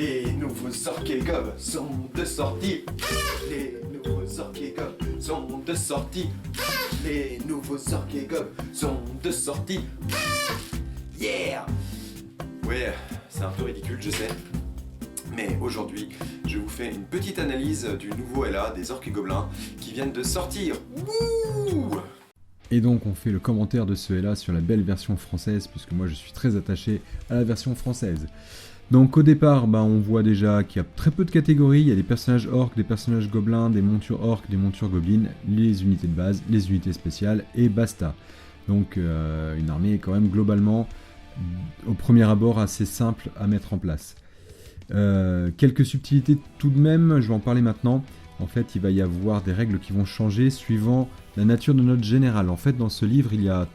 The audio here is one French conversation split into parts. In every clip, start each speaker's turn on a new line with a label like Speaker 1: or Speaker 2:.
Speaker 1: Les nouveaux orques et gobs sont de sortie. Les nouveaux orques et gobs sont de sortie. Les nouveaux orques et gobs sont de sortie. Yeah! Ouais, c'est un peu ridicule, je sais. Mais aujourd'hui, je vous fais une petite analyse du nouveau LA des orques et gobelins qui viennent de sortir. Wouh!
Speaker 2: Et donc on fait le commentaire de ce LA sur la belle version française, puisque moi je suis très attaché à la version française. Donc au départ, on voit déjà qu'il y a très peu de catégories, il y a des personnages orques, des personnages gobelins, des montures orques, des montures gobelines, les unités de base, les unités spéciales, et basta. Donc une armée quand même globalement, au premier abord, assez simple à mettre en place. Quelques subtilités tout de même, je vais en parler maintenant. En fait, il va y avoir des règles qui vont changer suivant la nature de notre général. En fait, dans ce livre, il y a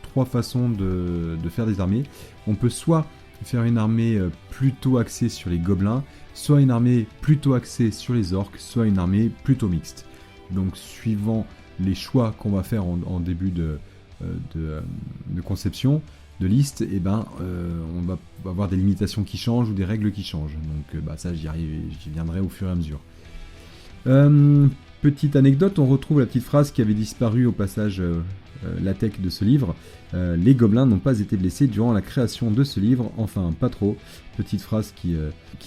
Speaker 2: 3 façons de faire des armées. On peut soit faire une armée plutôt axée sur les gobelins, soit une armée plutôt axée sur les orques, soit une armée plutôt mixte. Donc, suivant les choix qu'on va faire en début de conception, de liste, on va avoir des limitations qui changent ou des règles qui changent. Donc ça, j'y viendrai au fur et à mesure. Petite anecdote, on retrouve la petite phrase qui avait disparu au passage latex de ce livre. Les gobelins n'ont pas été blessés durant la création de ce livre, enfin pas trop. Petite phrase qui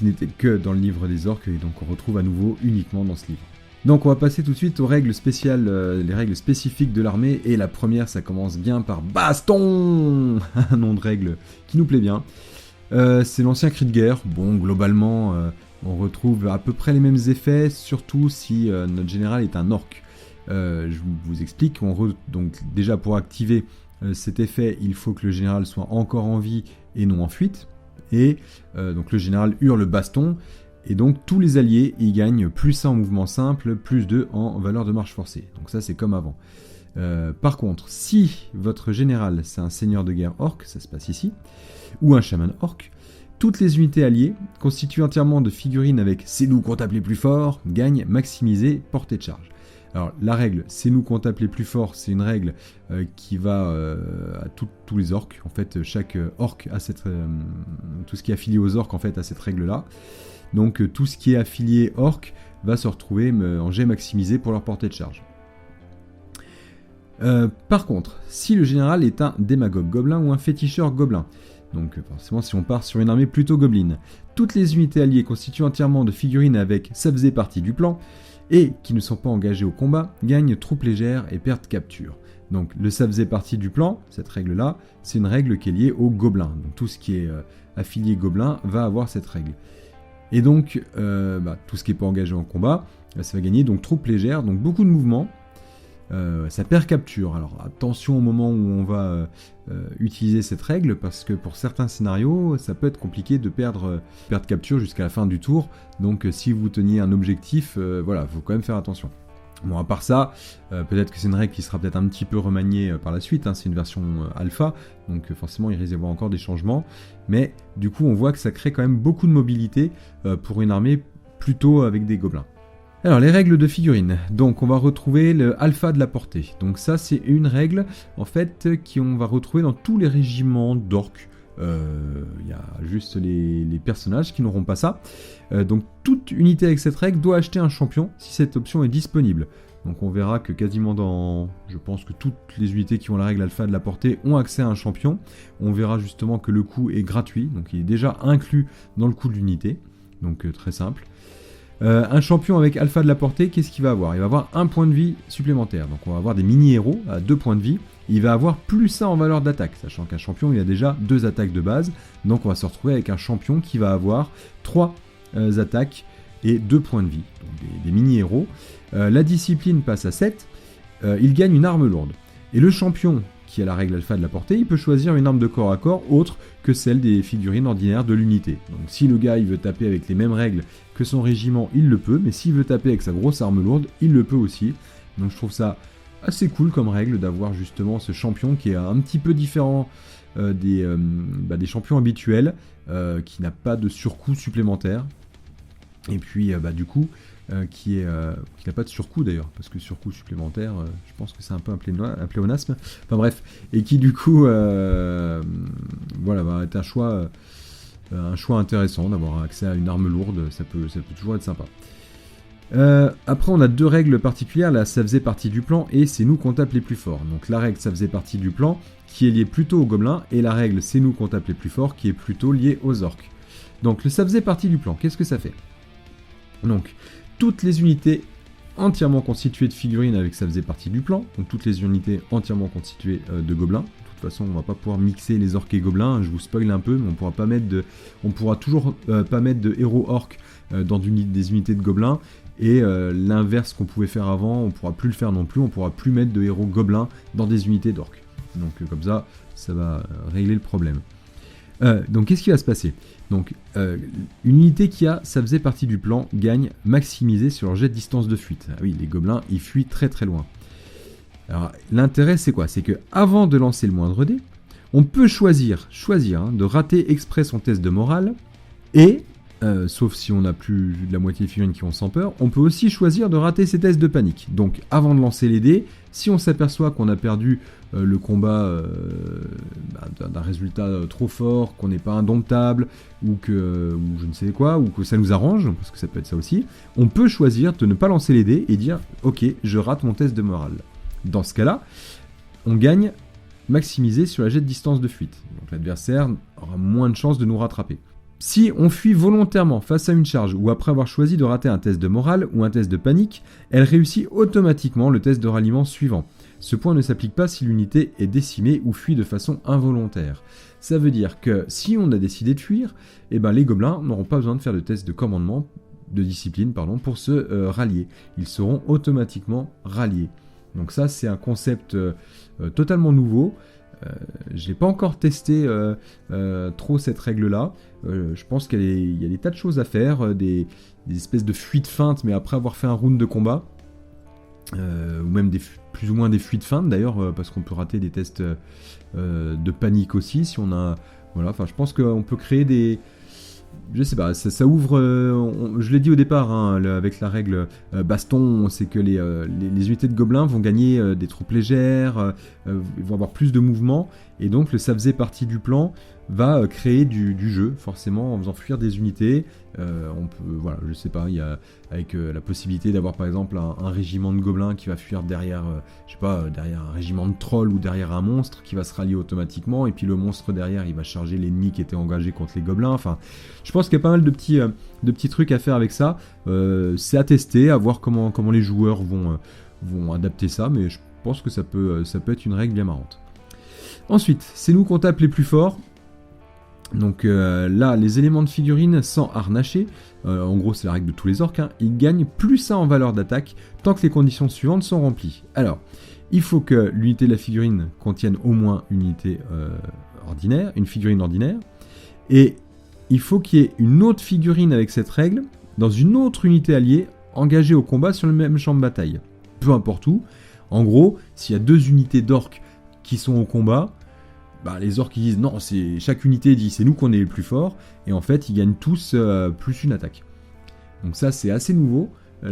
Speaker 2: n'était que dans le livre des orques et donc on retrouve à nouveau uniquement dans ce livre. Donc on va passer tout de suite aux règles spéciales, les règles spécifiques de l'armée, et la première, ça commence bien par Baston, un nom de règle qui nous plaît bien. C'est l'ancien cri de guerre. Bon, globalement, on retrouve à peu près les mêmes effets, surtout si notre général est un orc. Je vous explique, donc déjà pour activer cet effet, il faut que le général soit encore en vie et non en fuite, et donc le général hurle baston. Et donc tous les alliés y gagnent plus 1 en mouvement simple, plus 2 en valeur de marche forcée. Donc ça c'est comme avant. Par contre, si votre général c'est un seigneur de guerre orc, ça se passe ici, ou un chaman orc, toutes les unités alliées, constituées entièrement de figurines avec c'est nous qu'on tape les plus forts, gagnent maximisé portée de charge. Alors la règle c'est nous qu'on tape les plus forts, c'est une règle qui va à tous les orcs. En fait chaque orc a tout ce qui est affilié aux orcs en fait a cette règle là. Donc tout ce qui est affilié orc va se retrouver en jet maximisé pour leur portée de charge. Par contre, si le général est un démagogue gobelin ou un féticheur gobelin, donc forcément si on part sur une armée plutôt gobeline, toutes les unités alliées constituées entièrement de figurines avec ça faisait partie du plan, et qui ne sont pas engagées au combat, gagnent troupes légères et perdent capture. Donc le ça faisait partie du plan, cette règle-là, c'est une règle qui est liée aux gobelins. Donc tout ce qui est affilié gobelin va avoir cette règle. Et donc, tout ce qui n'est pas engagé en combat, ça va gagner donc troupes légères, donc beaucoup de mouvements, ça perd capture. Alors attention au moment où on va utiliser cette règle, parce que pour certains scénarios, ça peut être compliqué de perdre capture jusqu'à la fin du tour, donc si vous teniez un objectif, faut quand même faire attention. Bon, à part ça, peut-être que c'est une règle qui sera peut-être un petit peu remaniée par la suite, c'est une version alpha, donc forcément il risque d'y avoir encore des changements, mais du coup on voit que ça crée quand même beaucoup de mobilité pour une armée plutôt avec des gobelins. Alors les règles de figurines, donc on va retrouver le alpha de la portée, donc ça c'est une règle en fait qu'on va retrouver dans tous les régiments d'orques. Il y a juste les personnages qui n'auront pas ça. Donc toute unité avec cette règle doit acheter un champion si cette option est disponible. Donc on verra que quasiment je pense que toutes les unités qui ont la règle alpha de la portée ont accès à un champion. On verra justement que le coût est gratuit, donc il est déjà inclus dans le coût de l'unité. Donc très simple. Un champion avec alpha de la portée, qu'est-ce qu'il va avoir ? Il va avoir 1 point de vie supplémentaire. Donc on va avoir des mini-héros à 2 points de vie. Il va avoir plus 1 en valeur d'attaque, sachant qu'un champion il a déjà 2 attaques de base. Donc on va se retrouver avec un champion qui va avoir 3 attaques et 2 points de vie. Donc des mini-héros. La discipline passe à 7. Il gagne une arme lourde. Et le champion qui a la règle alpha de la portée, il peut choisir une arme de corps à corps autre que celle des figurines ordinaires de l'unité. Donc si le gars il veut taper avec les mêmes règles que son régiment, il le peut, mais s'il veut taper avec sa grosse arme lourde, il le peut aussi. Donc je trouve ça assez cool comme règle d'avoir justement ce champion qui est un petit peu différent des champions habituels, qui n'a pas de surcoût supplémentaire. Et puis du coup, qui n'a pas de surcoût d'ailleurs, parce que surcoût supplémentaire, je pense que c'est un peu un pléonasme. Enfin bref, et qui du coup, va être un choix un choix intéressant d'avoir accès à une arme lourde, ça peut toujours être sympa. Après on a 2 règles particulières, là ça faisait partie du plan et c'est nous qu'on tape les plus forts. Donc la règle ça faisait partie du plan qui est liée plutôt aux gobelins et la règle c'est nous qu'on tape les plus forts qui est plutôt liée aux orques. Donc le ça faisait partie du plan, qu'est-ce que ça fait? Donc toutes les unités entièrement constituées de figurines avec ça faisait partie du plan, donc toutes les unités entièrement constituées de gobelins. De toute façon on va pas pouvoir mixer les orques et gobelins, je vous spoil un peu mais on pourra toujours pas mettre de héros orques dans des unités de gobelins. Et l'inverse qu'on pouvait faire avant, on pourra plus le faire non plus, on pourra plus mettre de héros gobelins dans des unités d'orques. Donc comme ça va régler le problème. Donc qu'est-ce qui va se passer? Donc une unité qui a, ça faisait partie du plan, gagne maximisé sur leur jet de distance de fuite. Ah oui, les gobelins, ils fuient très très loin. Alors l'intérêt c'est quoi? C'est que avant de lancer le moindre dé, on peut choisir de rater exprès son test de morale et... sauf si on a plus de la moitié des figurines qui ont 100 peur, on peut aussi choisir de rater ses tests de panique. Donc avant de lancer les dés, si on s'aperçoit qu'on a perdu le combat d'un résultat trop fort, qu'on n'est pas indomptable, ou je ne sais quoi, ou que ça nous arrange, parce que ça peut être ça aussi, on peut choisir de ne pas lancer les dés et dire « Ok, je rate mon test de morale ». Dans ce cas-là, on gagne maximisé sur la jet de distance de fuite. Donc l'adversaire aura moins de chances de nous rattraper. Si on fuit volontairement face à une charge ou après avoir choisi de rater un test de morale ou un test de panique, elle réussit automatiquement le test de ralliement suivant. Ce point ne s'applique pas si l'unité est décimée ou fuit de façon involontaire. Ça veut dire que si on a décidé de fuir, les gobelins n'auront pas besoin de faire de test de commandement, de discipline, pour se rallier. Ils seront automatiquement ralliés. Donc ça c'est un concept totalement nouveau. Je n'ai pas encore testé trop cette règle-là. Je pense qu'il y a des tas de choses à faire, des espèces de fuites feintes, mais après avoir fait un round de combat, ou même plus ou moins des fuites feintes d'ailleurs, parce qu'on peut rater des tests de panique aussi. Si on a, voilà, enfin, je pense qu'on peut créer des, je sais pas, ça ouvre, je l'ai dit au départ, avec la règle baston, c'est que les unités de gobelins vont gagner des troupes légères, ils vont avoir plus de mouvement, et donc ça faisait partie du plan, va créer du jeu, forcément, en faisant fuir des unités. On peut, voilà, je sais pas, il y a avec la possibilité d'avoir par exemple un régiment de gobelins qui va fuir derrière, je sais pas, derrière un régiment de trolls ou derrière un monstre qui va se rallier automatiquement, et puis le monstre derrière, il va charger l'ennemi qui était engagé contre les gobelins. Enfin, je pense qu'il y a pas mal de petits trucs à faire avec ça. C'est à tester, à voir comment les joueurs vont adapter ça, mais je pense que ça peut être une règle bien marrante. Ensuite, c'est nous qu'on tape les plus forts. Donc là, les éléments de figurine sans harnacher, en gros c'est la règle de tous les orques, ils gagnent plus 1 en valeur d'attaque tant que les conditions suivantes sont remplies. Alors, il faut que l'unité de la figurine contienne au moins une unité ordinaire, une figurine ordinaire, et il faut qu'il y ait une autre figurine avec cette règle dans une autre unité alliée engagée au combat sur le même champ de bataille. Peu importe où. En gros, s'il y a 2 unités d'orques qui sont au combat, les orques ils disent non, chaque unité dit c'est nous qu'on est les plus forts, et en fait ils gagnent tous plus une attaque. Donc ça c'est assez nouveau,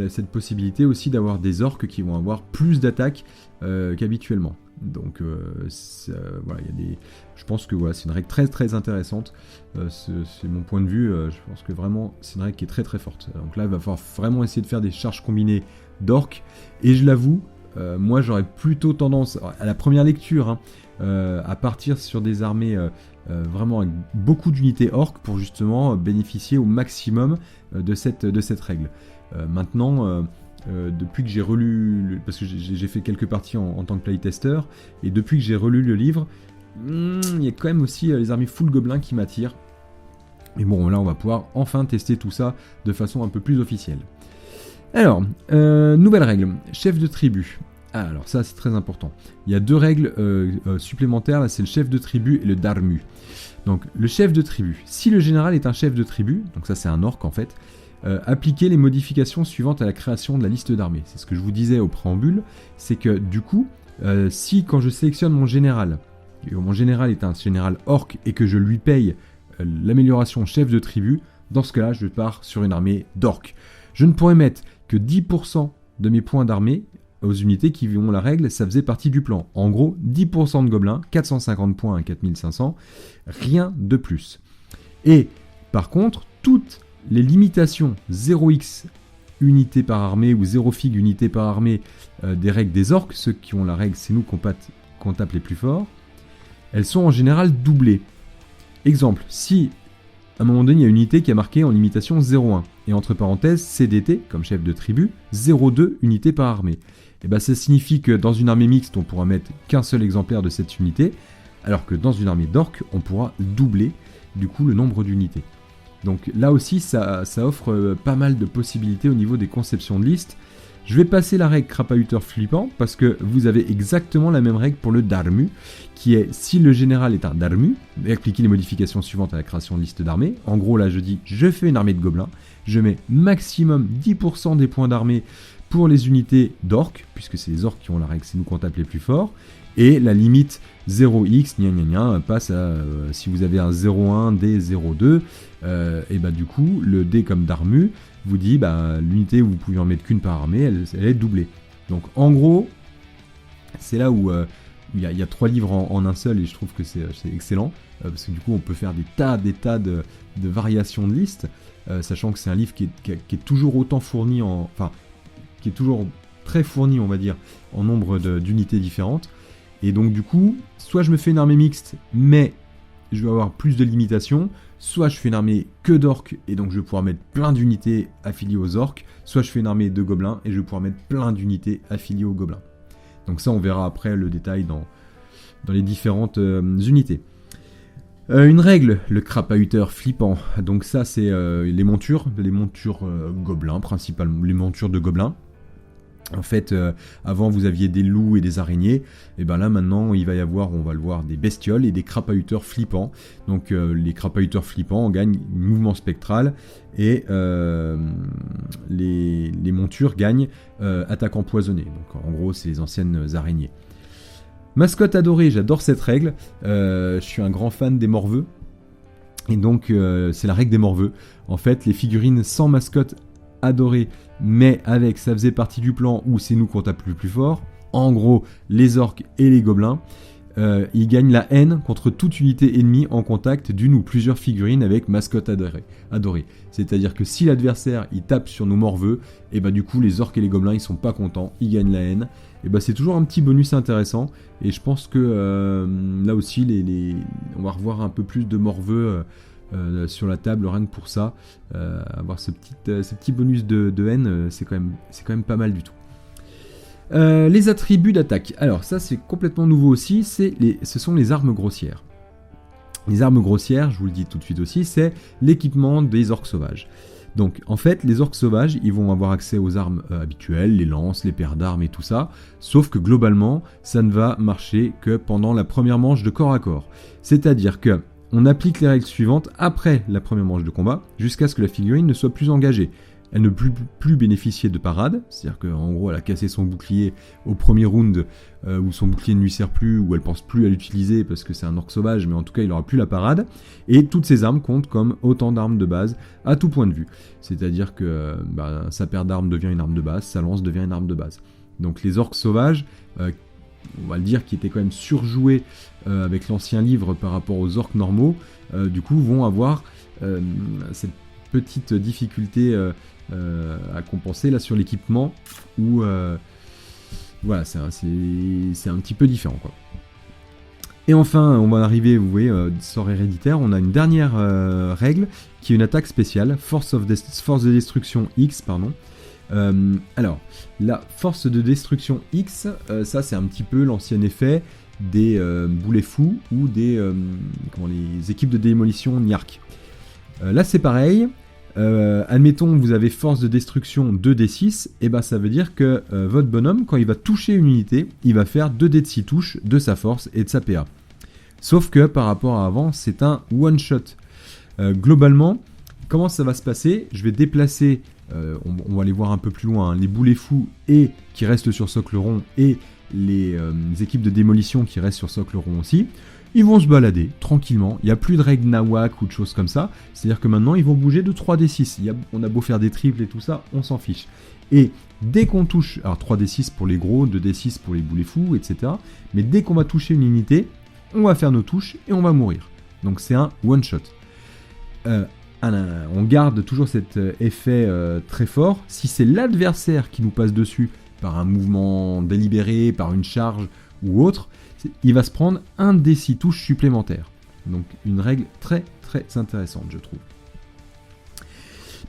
Speaker 2: cette possibilité aussi d'avoir des orques qui vont avoir plus d'attaques qu'habituellement. Donc voilà, je pense que voilà, c'est une règle très très intéressante, c'est mon point de vue, je pense que vraiment c'est une règle qui est très très forte. Donc là il va falloir vraiment essayer de faire des charges combinées d'orques, et je l'avoue, moi j'aurais plutôt tendance, à la première lecture, à partir sur des armées vraiment avec beaucoup d'unités orques pour justement bénéficier au maximum de cette règle. Maintenant, depuis que j'ai relu, parce que j'ai fait quelques parties en tant que playtester, et depuis que j'ai relu le livre, il y a quand même aussi les armées full gobelins qui m'attirent. Mais bon, là on va pouvoir enfin tester tout ça de façon un peu plus officielle. Alors, nouvelle règle, chef de tribu. Alors ça c'est très important. Il y a 2 règles supplémentaires, là c'est le chef de tribu et le darmu. Donc le chef de tribu, si le général est un chef de tribu, donc ça c'est un orc en fait, appliquez les modifications suivantes à la création de la liste d'armées. C'est ce que je vous disais au préambule, c'est que du coup, si quand je sélectionne mon général est un général orc et que je lui paye l'amélioration chef de tribu, dans ce cas-là je pars sur une armée d'orcs. Je ne pourrais mettre que 10% de mes points d'armée aux unités qui ont la règle, ça faisait partie du plan. En gros, 10% de gobelins, 450 points à 4500, rien de plus. Et Par contre, toutes les limitations 0x unité par armée ou 0 fig unité par armée des règles des orques, ceux qui ont la règle c'est nous qu'on tape les plus forts, elles sont en général doublées. Exemple, si à un moment donné il y a une unité qui a marqué en limitation 0,1 et entre parenthèses CDT comme chef de tribu 0,2 unités par armée, et ben ça signifie que dans une armée mixte on pourra mettre qu'un seul exemplaire de cette unité, alors que dans une armée d'orques on pourra doubler du coup le nombre d'unités. Donc là aussi ça offre pas mal de possibilités au niveau des conceptions de listes. Je vais passer la règle crapahuteur flippant parce que vous avez exactement la même règle pour le Darmu, qui est si le général est un Darmu, appliquez les modifications suivantes à la création de liste d'armée. En gros là je dis je fais une armée de gobelins, je mets maximum 10% des points d'armée pour les unités d'orques, puisque c'est les orques qui ont la règle, c'est nous qu'on tape les plus forts, et la limite 0x passe à si vous avez un 0,1 D 0,2, et bah du coup le D comme Darmu vous dit bah l'unité vous pouvez en mettre qu'une par armée, elle est doublée. Donc en gros c'est là où il y a 3 livres en un seul et je trouve que c'est excellent parce que du coup on peut faire des tas de variations de listes, sachant que c'est un livre qui est toujours autant fourni qui est toujours très fourni on va dire en nombre d'unités différentes. Et donc du coup, soit je me fais une armée mixte, mais je vais avoir plus de limitations, soit je fais une armée que d'orques, et donc je vais pouvoir mettre plein d'unités affiliées aux orques, soit je fais une armée de gobelins, et je vais pouvoir mettre plein d'unités affiliées aux gobelins. Donc ça, on verra après le détail dans les différentes unités. Une règle, le crapahuteur flippant. Donc ça, c'est les montures gobelins, principalement, les montures de gobelins. En fait, avant vous aviez des loups et des araignées, et ben là maintenant il va y avoir, on va le voir, des bestioles et des crapahuteurs flippants. Donc les crapahuteurs flippants gagnent mouvement spectral et les montures gagnent attaque empoisonnée. Donc en gros c'est les anciennes araignées. Mascotte adorée, j'adore cette règle, je suis un grand fan des morveux, et donc c'est la règle des morveux. En fait les figurines sans mascotte adorée, mais avec ça faisait partie du plan où c'est nous qu'on tape le plus fort, en gros les orques et les gobelins, ils gagnent la haine contre toute unité ennemie en contact d'une ou plusieurs figurines avec mascotte adorée. C'est-à-dire que si l'adversaire il tape sur nos morveux, et bah du coup les orques et les gobelins ils sont pas contents, ils gagnent la haine, et bah c'est toujours un petit bonus intéressant, et je pense que là aussi on va revoir un peu plus de morveux sur la table rien que pour ça, avoir ce petit bonus de haine, c'est quand même pas mal du tout. Les attributs d'attaque, alors ça c'est complètement nouveau aussi, ce sont les armes grossières. Les armes grossières, je vous le dis tout de suite aussi, c'est l'équipement des orques sauvages. Donc en fait les orques sauvages ils vont avoir accès aux armes habituelles, les lances, les paires d'armes et tout ça, sauf que globalement ça ne va marcher que pendant la première manche de corps à corps. C'est-à-dire que on applique les règles suivantes après la première manche de combat, jusqu'à ce que la figurine ne soit plus engagée. Elle ne peut plus bénéficier de parade, c'est-à-dire qu'en gros elle a cassé son bouclier au premier round, où son bouclier ne lui sert plus, où elle pense plus à l'utiliser parce que c'est un orc sauvage, mais en tout cas il n'aura plus la parade, et toutes ces armes comptent comme autant d'armes de base à tout point de vue. C'est-à-dire que sa paire d'armes devient une arme de base, sa lance devient une arme de base. Donc les orcs sauvages, on va le dire, qui étaient quand même surjoués avec l'ancien livre par rapport aux orques normaux, du coup vont avoir cette petite difficulté à compenser là sur l'équipement, où voilà, c'est un petit peu différent quoi. Et enfin, on va arriver, vous voyez, sort héréditaire, on a une dernière règle qui est une attaque spéciale, force de destruction X, pardon. Alors, la force de destruction X, ça c'est un petit peu l'ancien effet des boulets fous ou des les équipes de démolition Niark. Là c'est pareil, admettons vous avez force de destruction 2d6, et ben ça veut dire que votre bonhomme, quand il va toucher une unité, il va faire 2d de 6 touches de sa force et de sa PA. Sauf que par rapport à avant, c'est un one shot. Globalement, comment ça va se passer? Je vais déplacer, on va aller voir un peu plus loin, hein, les boulets fous et qui restent sur socle rond, et les équipes de démolition qui restent sur socle rond aussi. Ils vont se balader tranquillement, il n'y a plus de règles nawak ou de choses comme ça, c'est-à-dire que maintenant ils vont bouger de 3d6, on a beau faire des triples et tout ça, on s'en fiche. Et dès qu'on touche, alors 3d6 pour les gros, 2d6 pour les boulets fous, etc. Mais dès qu'on va toucher une unité, on va faire nos touches et on va mourir. Donc c'est un one shot. on garde toujours cet effet très fort. Si c'est l'adversaire qui nous passe dessus par un mouvement délibéré, par une charge ou autre, il va se prendre un des 6 touches supplémentaires. Donc une règle très très intéressante, je trouve.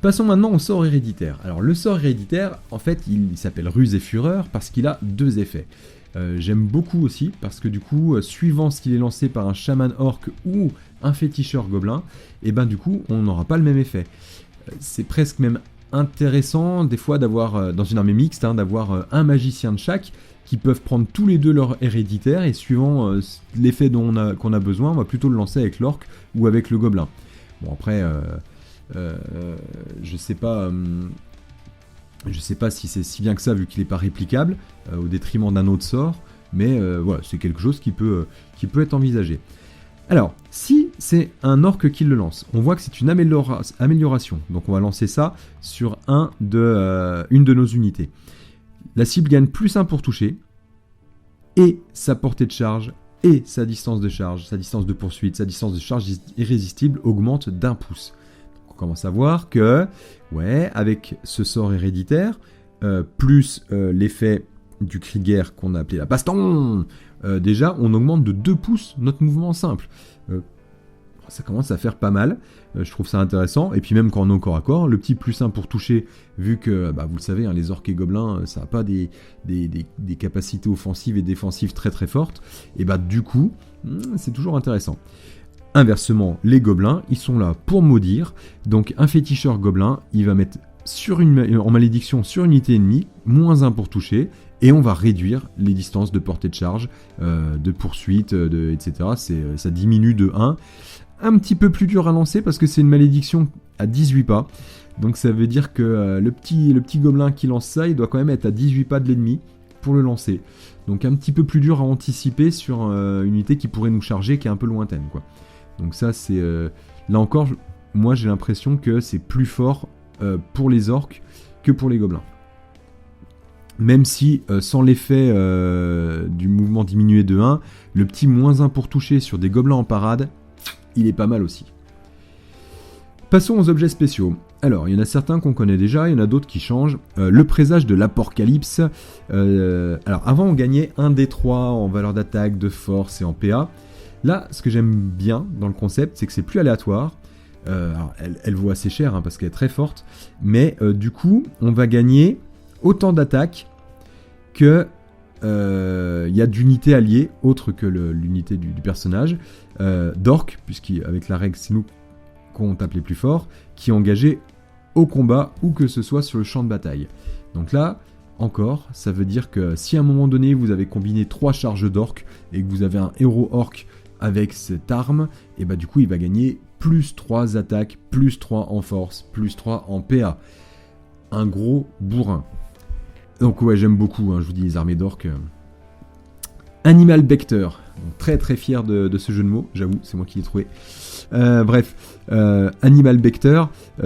Speaker 2: Passons maintenant au sort héréditaire. Alors le sort héréditaire, en fait, il s'appelle Ruse et Fureur parce qu'il a 2 effets. J'aime beaucoup aussi parce que du coup, suivant ce qu'il est lancé par un chaman orc ou un féticheur gobelin, et ben du coup, on n'aura pas le même effet. C'est presque même intéressant des fois d'avoir, dans une armée mixte, d'avoir un magicien de chaque qui peuvent prendre tous les deux leur héréditaire et suivant l'effet qu'on a besoin, on va plutôt le lancer avec l'orc ou avec le gobelin. Bon après, je sais pas si c'est si bien que ça vu qu'il n'est pas réplicable au détriment d'un autre sort, mais voilà, c'est quelque chose qui peut être envisagé. Alors, si c'est un orc qui le lance, on voit que c'est une amélioration, donc on va lancer ça sur une de nos unités. La cible gagne plus 1 pour toucher, et sa portée de charge, et sa distance de charge, sa distance de poursuite, sa distance de charge irrésistible augmente d'1 pouce. Donc on commence à voir que, ouais, avec ce sort héréditaire, plus l'effet du cri de guerre qu'on a appelé la baston, déjà on augmente de 2 pouces notre mouvement simple. Ça commence à faire pas mal, je trouve ça intéressant, et puis même quand on est au corps à corps, le petit plus 1 pour toucher, vu que, vous le savez, les orques et gobelins, ça n'a pas des capacités offensives et défensives très très fortes, et du coup, c'est toujours intéressant. Inversement, les gobelins, ils sont là pour maudire, donc un féticheur gobelin, il va mettre en malédiction sur une unité ennemie, moins 1 pour toucher, et on va réduire les distances de portée de charge, de poursuite, etc. Ça diminue de 1. Un petit peu plus dur à lancer parce que c'est une malédiction à 18 pas. Donc ça veut dire que le petit gobelin qui lance ça, il doit quand même être à 18 pas de l'ennemi pour le lancer. Donc un petit peu plus dur à anticiper sur une unité qui pourrait nous charger, qui est un peu lointaine, quoi. Donc ça c'est... là encore, moi j'ai l'impression que c'est plus fort pour les orques que pour les gobelins. Même si, sans l'effet du mouvement diminué de 1, le petit moins 1 pour toucher sur des gobelins en parade, il est pas mal aussi. Passons aux objets spéciaux. Alors, il y en a certains qu'on connaît déjà, il y en a d'autres qui changent. Le présage de l'apocalypse. Alors, avant, on gagnait 1 D3 en valeur d'attaque, de force et en PA. Là, ce que j'aime bien dans le concept, c'est que c'est plus aléatoire. Alors, elle vaut assez cher parce qu'elle est très forte. Mais du coup, on va gagner autant d'attaques que y a d'unités alliées autres que l'unité du personnage, d'orques, puisqu'avec la règle c'est nous qu'on tape les plus forts, qui est engagé au combat ou que ce soit sur le champ de bataille. Donc là, encore, ça veut dire que si à un moment donné vous avez combiné 3 charges d'orques et que vous avez un héros orc avec cette arme, et du coup il va gagner plus 3 attaques, plus 3 en force, plus 3 en PA. Un gros bourrin. Donc ouais, j'aime beaucoup, je vous dis, les armées d'orques. Animal Becter. Donc, très très fier de ce jeu de mots, j'avoue, c'est moi qui l'ai trouvé. Animal Becter,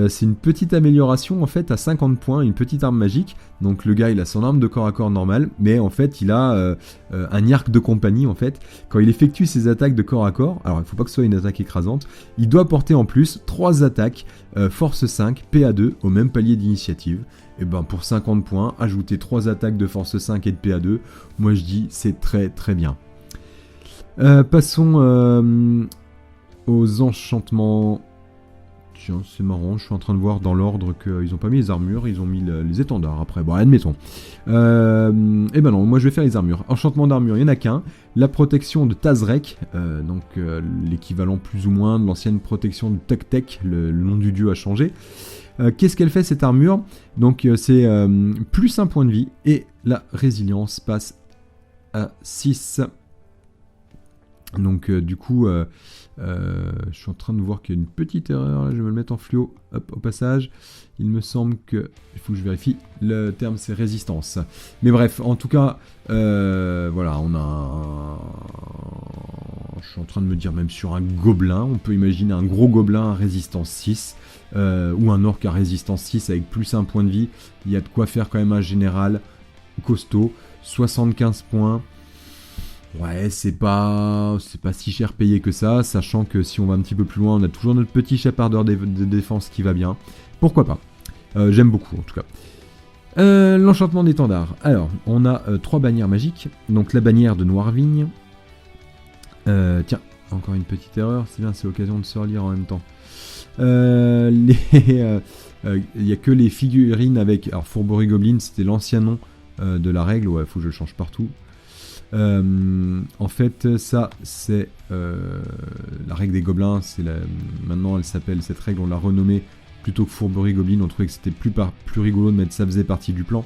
Speaker 2: c'est une petite amélioration en fait à 50 points, une petite arme magique. Donc le gars il a son arme de corps à corps normale, mais en fait il a un arc de compagnie en fait. Quand il effectue ses attaques de corps à corps, alors il ne faut pas que ce soit une attaque écrasante, il doit porter en plus 3 attaques, force 5, PA2 au même palier d'initiative. Et pour 50 points, ajouter 3 attaques de force 5 et de PA2, moi je dis c'est très très bien. Passons aux enchantements. Tiens, c'est marrant, je suis en train de voir dans l'ordre qu'ils n'ont pas mis les armures, ils ont mis les étendards après. Bon, admettons. Non, moi je vais faire les armures. Enchantement d'armure, il n'y en a qu'un. La protection de Tazrek, donc l'équivalent plus ou moins de l'ancienne protection de Tuk-Tek, le nom du dieu a changé. Qu'est-ce qu'elle fait cette armure? Donc c'est plus 1 point de vie et la résilience passe à 6. Donc du coup, je suis en train de voir qu'il y a une petite erreur, là, je vais me le mettre en fluo, hop, au passage. Il me semble que, il faut que je vérifie, le terme c'est résistance. Mais bref, en tout cas, voilà, on a je suis en train de me dire même sur un gobelin, on peut imaginer un gros gobelin à résistance 6, ou un orc à résistance 6 avec plus 1 point de vie. Il y a de quoi faire quand même un général costaud, 75 points. Ouais, c'est pas si cher payé que ça, sachant que si on va un petit peu plus loin, on a toujours notre petit chapardeur de défense qui va bien. Pourquoi pas. J'aime beaucoup en tout cas. L'enchantement d'étendard. Alors, on a 3 bannières magiques. Donc la bannière de Noirvigne. Tiens, encore une petite erreur. C'est bien, c'est l'occasion de se relire en même temps. Il n'y a que les figurines avec... Alors, Fourberie Goblin, c'était l'ancien nom de la règle. Ouais, faut que je le change partout. En fait, ça, c'est la règle des gobelins. Maintenant, elle s'appelle, cette règle, on l'a renommée plutôt que Fourberie Goblin. On trouvait que c'était plus rigolo de mettre ça faisait partie du plan.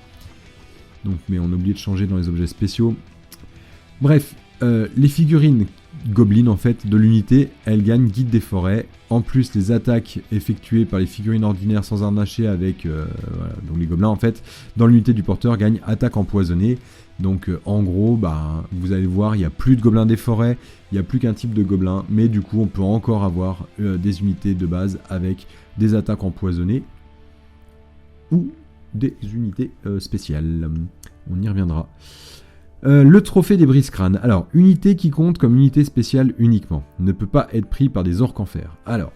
Speaker 2: Donc, mais on a oublié de changer dans les objets spéciaux. Bref, les figurines Goblin, en fait, de l'unité, elles gagnent Guide des forêts. En plus, les attaques effectuées par les figurines ordinaires sans harnacher avec voilà, donc les gobelins, en fait, dans l'unité du porteur, gagnent attaque empoisonnée. Donc en gros, bah, vous allez voir, il n'y a plus de gobelins des forêts, il n'y a plus qu'un type de gobelin, mais du coup on peut encore avoir des unités de base avec des attaques empoisonnées ou des unités spéciales. On y reviendra. Le trophée des brise-crânes. Alors, unité qui compte comme unité spéciale uniquement. Ne peut pas être pris par des orques en fer. Alors,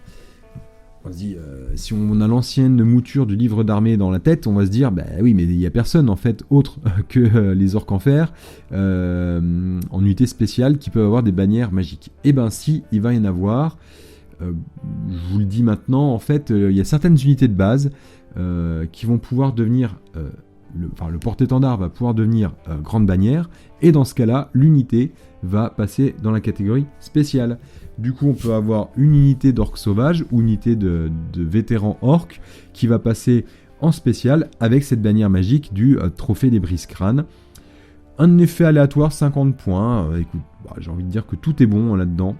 Speaker 2: on se dit, si on a l'ancienne mouture du livre d'armée dans la tête, on va se dire, bah oui, mais il n'y a personne en fait autre que les orques en fer en unité spéciale qui peuvent avoir des bannières magiques. Et ben si, il va y en avoir. Je vous le dis maintenant, en fait, il y a certaines unités de base qui vont pouvoir devenir... le porte-étendard va pouvoir devenir grande bannière, et dans ce cas-là, l'unité va passer dans la catégorie spéciale. Du coup, on peut avoir une unité d'orques sauvages ou une unité de vétérans orques qui va passer en spécial avec cette bannière magique du trophée des brise-crânes. Un effet aléatoire, 50 points. Écoute, j'ai envie de dire que tout est bon là-dedans.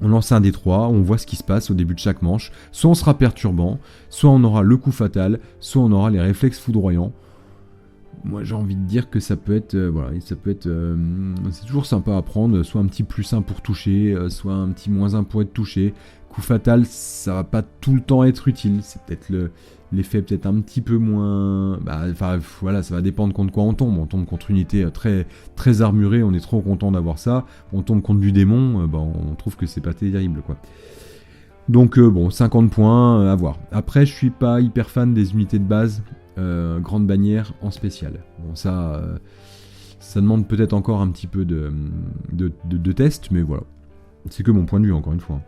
Speaker 2: On lance un des 3, on voit ce qui se passe au début de chaque manche. Soit on sera perturbant, soit on aura le coup fatal, soit on aura les réflexes foudroyants. Moi j'ai envie de dire que ça peut être, c'est toujours sympa à prendre, soit un petit +1 pour toucher, soit un petit -1 pour être touché. Coup fatal, ça va pas tout le temps être utile, c'est peut-être l'effet peut-être un petit peu moins... voilà, ça va dépendre contre quoi on tombe. On tombe contre une unité très, très armurée, on est trop content d'avoir ça. On tombe contre du démon, on trouve que c'est pas terrible, quoi. Donc 50 points à voir. Après, je suis pas hyper fan des unités de base. Grande bannière en spécial. Bon, ça demande peut-être encore un petit peu de test, mais voilà. C'est que mon point de vue, encore une fois.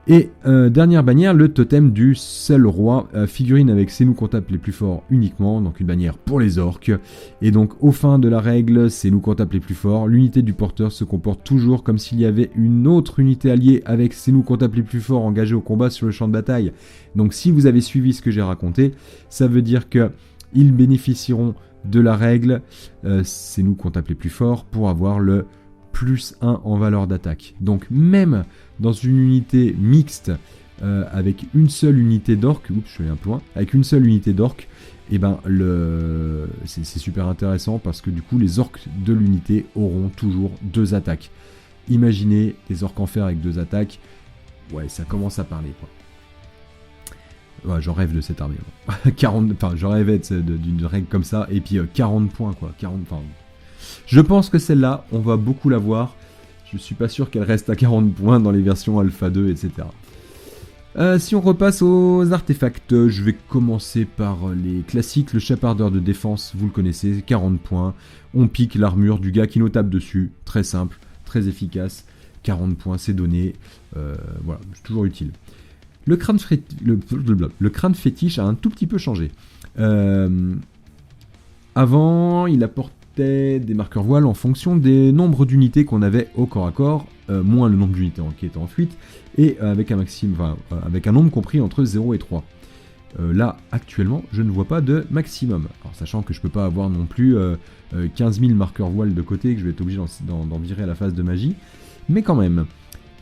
Speaker 2: Et dernière bannière, le totem du seul roi, figurine avec ses nous comptables les plus forts uniquement, donc une bannière pour les orques. Et donc au fin de la règle, ses nous comptables les plus forts, l'unité du porteur se comporte toujours comme s'il y avait une autre unité alliée avec ses nous comptables les plus forts engagés au combat sur le champ de bataille. Donc si vous avez suivi ce que j'ai raconté, ça veut dire que ils bénéficieront de la règle, ses nous comptables les plus forts, pour avoir le +1 en valeur d'attaque. Donc même dans une unité mixte avec une seule unité d'orque, oups, je suis allé un peu loin, avec une seule unité d'orque, et c'est super intéressant parce que du coup les orques de l'unité auront toujours 2 attaques. Imaginez des orques en fer avec 2 attaques, ouais, ça commence à parler, quoi. Ouais, j'en rêve de cette armée. Je rêvais d'une règle comme ça, et puis 40 points, quoi. 40, je pense que celle-là, on va beaucoup la voir. Je suis pas sûr qu'elle reste à 40 points dans les versions Alpha 2, etc. Si on repasse aux artefacts, je vais commencer par les classiques. Le chapardeur de défense, vous le connaissez, 40 points. On pique l'armure du gars qui nous tape dessus. Très simple, très efficace. 40 points, c'est donné. Voilà, c'est toujours utile. Le crâne fétiche a un tout petit peu changé. Avant, il apportait des marqueurs voiles en fonction des nombres d'unités qu'on avait au corps à corps, moins le nombre d'unités qui étaient en fuite, et avec un nombre compris entre 0 et 3. Là, actuellement, je ne vois pas de maximum. Alors, sachant que je peux pas avoir non plus 15 000 marqueurs voiles de côté, que je vais être obligé d'en virer à la phase de magie. Mais quand même,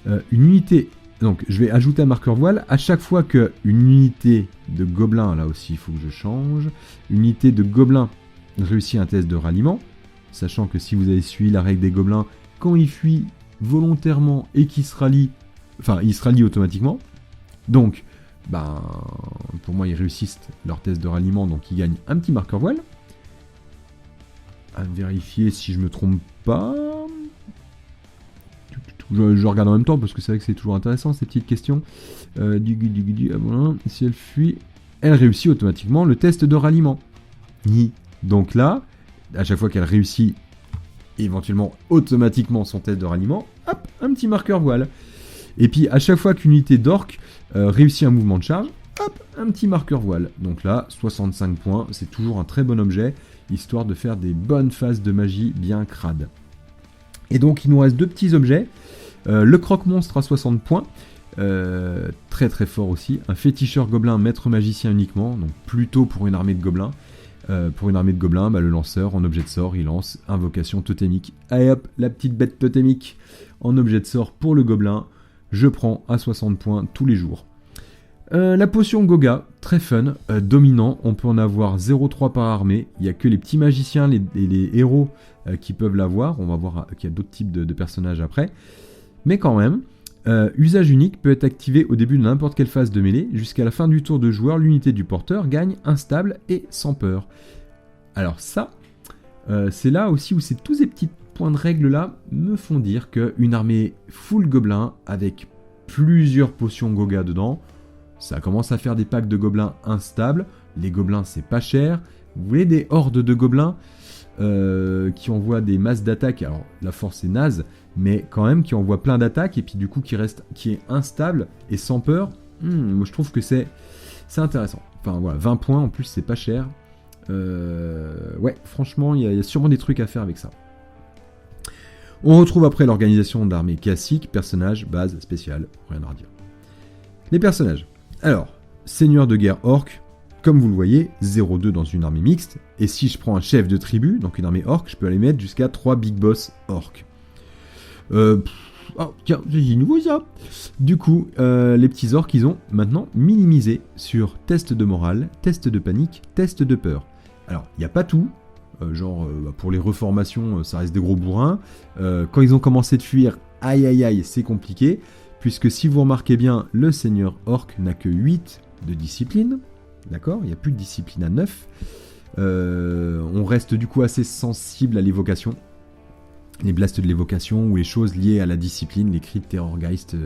Speaker 2: une unité... Donc, je vais ajouter un marqueur voile à chaque fois qu'une unité de gobelin, là aussi, il faut que je change, une unité de gobelin réussit un test de ralliement, sachant que si vous avez suivi la règle des gobelins, quand ils fuient volontairement et qu'ils se rallient, ils se rallient automatiquement. Donc, pour moi, ils réussissent leur test de ralliement, donc ils gagnent un petit marqueur voile. À vérifier si je me trompe pas. Je regarde en même temps parce que c'est vrai que c'est toujours intéressant ces petites questions. Si elle fuit, elle réussit automatiquement le test de ralliement. Donc là, à chaque fois qu'elle réussit éventuellement automatiquement son test de ralliement, hop, un petit marqueur voile. Et puis à chaque fois qu'une unité d'orc réussit un mouvement de charge, hop, un petit marqueur voile. Donc là, 65 points, c'est toujours un très bon objet, histoire de faire des bonnes phases de magie bien crades. Et donc il nous reste deux petits objets. Le croque-monstre à 60 points, très très fort aussi. Un féticheur gobelin maître magicien uniquement, donc plutôt pour une armée de gobelins. Pour une armée de gobelins, le lanceur en objet de sort, il lance invocation totémique. Allez hop, la petite bête totémique en objet de sort pour le gobelin. Je prends à 60 points tous les jours. La potion Goga, très fun, dominant, on peut en avoir 0,3 par armée. Il n'y a que les petits magiciens et les héros qui peuvent l'avoir. On va voir qu'il y a d'autres types de personnages après. Mais quand même, usage unique peut être activé au début de n'importe quelle phase de mêlée. Jusqu'à la fin du tour de joueur, l'unité du porteur gagne instable et sans peur. Alors ça, c'est là aussi où tous ces petits points de règle là me font dire qu'une armée full gobelin avec plusieurs potions Goga dedans, ça commence à faire des packs de gobelins instables. Les gobelins c'est pas cher. Vous voulez des hordes de gobelins qui envoient des masses d'attaque, alors la force est naze, mais quand même qui envoie plein d'attaques et puis du coup qui est instable et sans peur. Moi je trouve que c'est intéressant. Enfin voilà, 20 points en plus c'est pas cher. Ouais, franchement il y a sûrement des trucs à faire avec ça. On retrouve après l'organisation d'armée classique, personnages, base, spéciale, rien à redire. Les personnages. Alors, seigneur de guerre orc, comme vous le voyez, 0,2 dans une armée mixte, et si je prends un chef de tribu, donc une armée orc, je peux aller mettre jusqu'à 3 big boss orc. Tiens, j'ai nouveau ça. Du coup, les petits orcs, ils ont maintenant minimisé sur test de morale, test de panique, test de peur. Alors, il n'y a pas tout, pour les reformations, ça reste des gros bourrins. Quand ils ont commencé de fuir, aïe aïe aïe, c'est compliqué, puisque si vous remarquez bien, le seigneur orc n'a que 8 de discipline. D'accord, il n'y a plus de discipline à 9. On reste du coup assez sensible à l'évocation. Les blasts de l'évocation ou les choses liées à la discipline, les cris de Terrorgeist,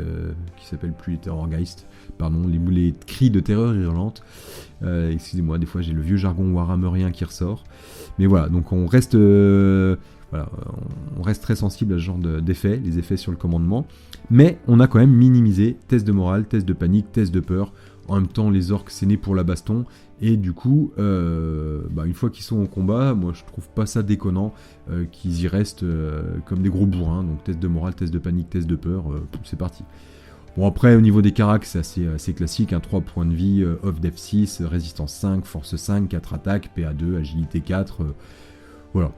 Speaker 2: qui s'appellent plus les Terrorgeist, pardon, les cris de terreur hurlante. Excusez-moi, des fois j'ai le vieux jargon warhammerien qui ressort. Mais voilà, donc on reste très sensible à ce genre d'effets, les effets sur le commandement. Mais on a quand même minimisé test de morale, test de panique, test de peur. En même temps, les orques, c'est né pour la baston. Et du coup, une fois qu'ils sont au combat, moi je trouve pas ça déconnant qu'ils y restent comme des gros bourrins. Donc test de morale, test de panique, test de peur, c'est parti. Bon après, au niveau des caracs, c'est assez classique. 3 points de vie, off def 6, résistance 5, force 5, 4 attaques, PA 2, agilité 4. Voilà.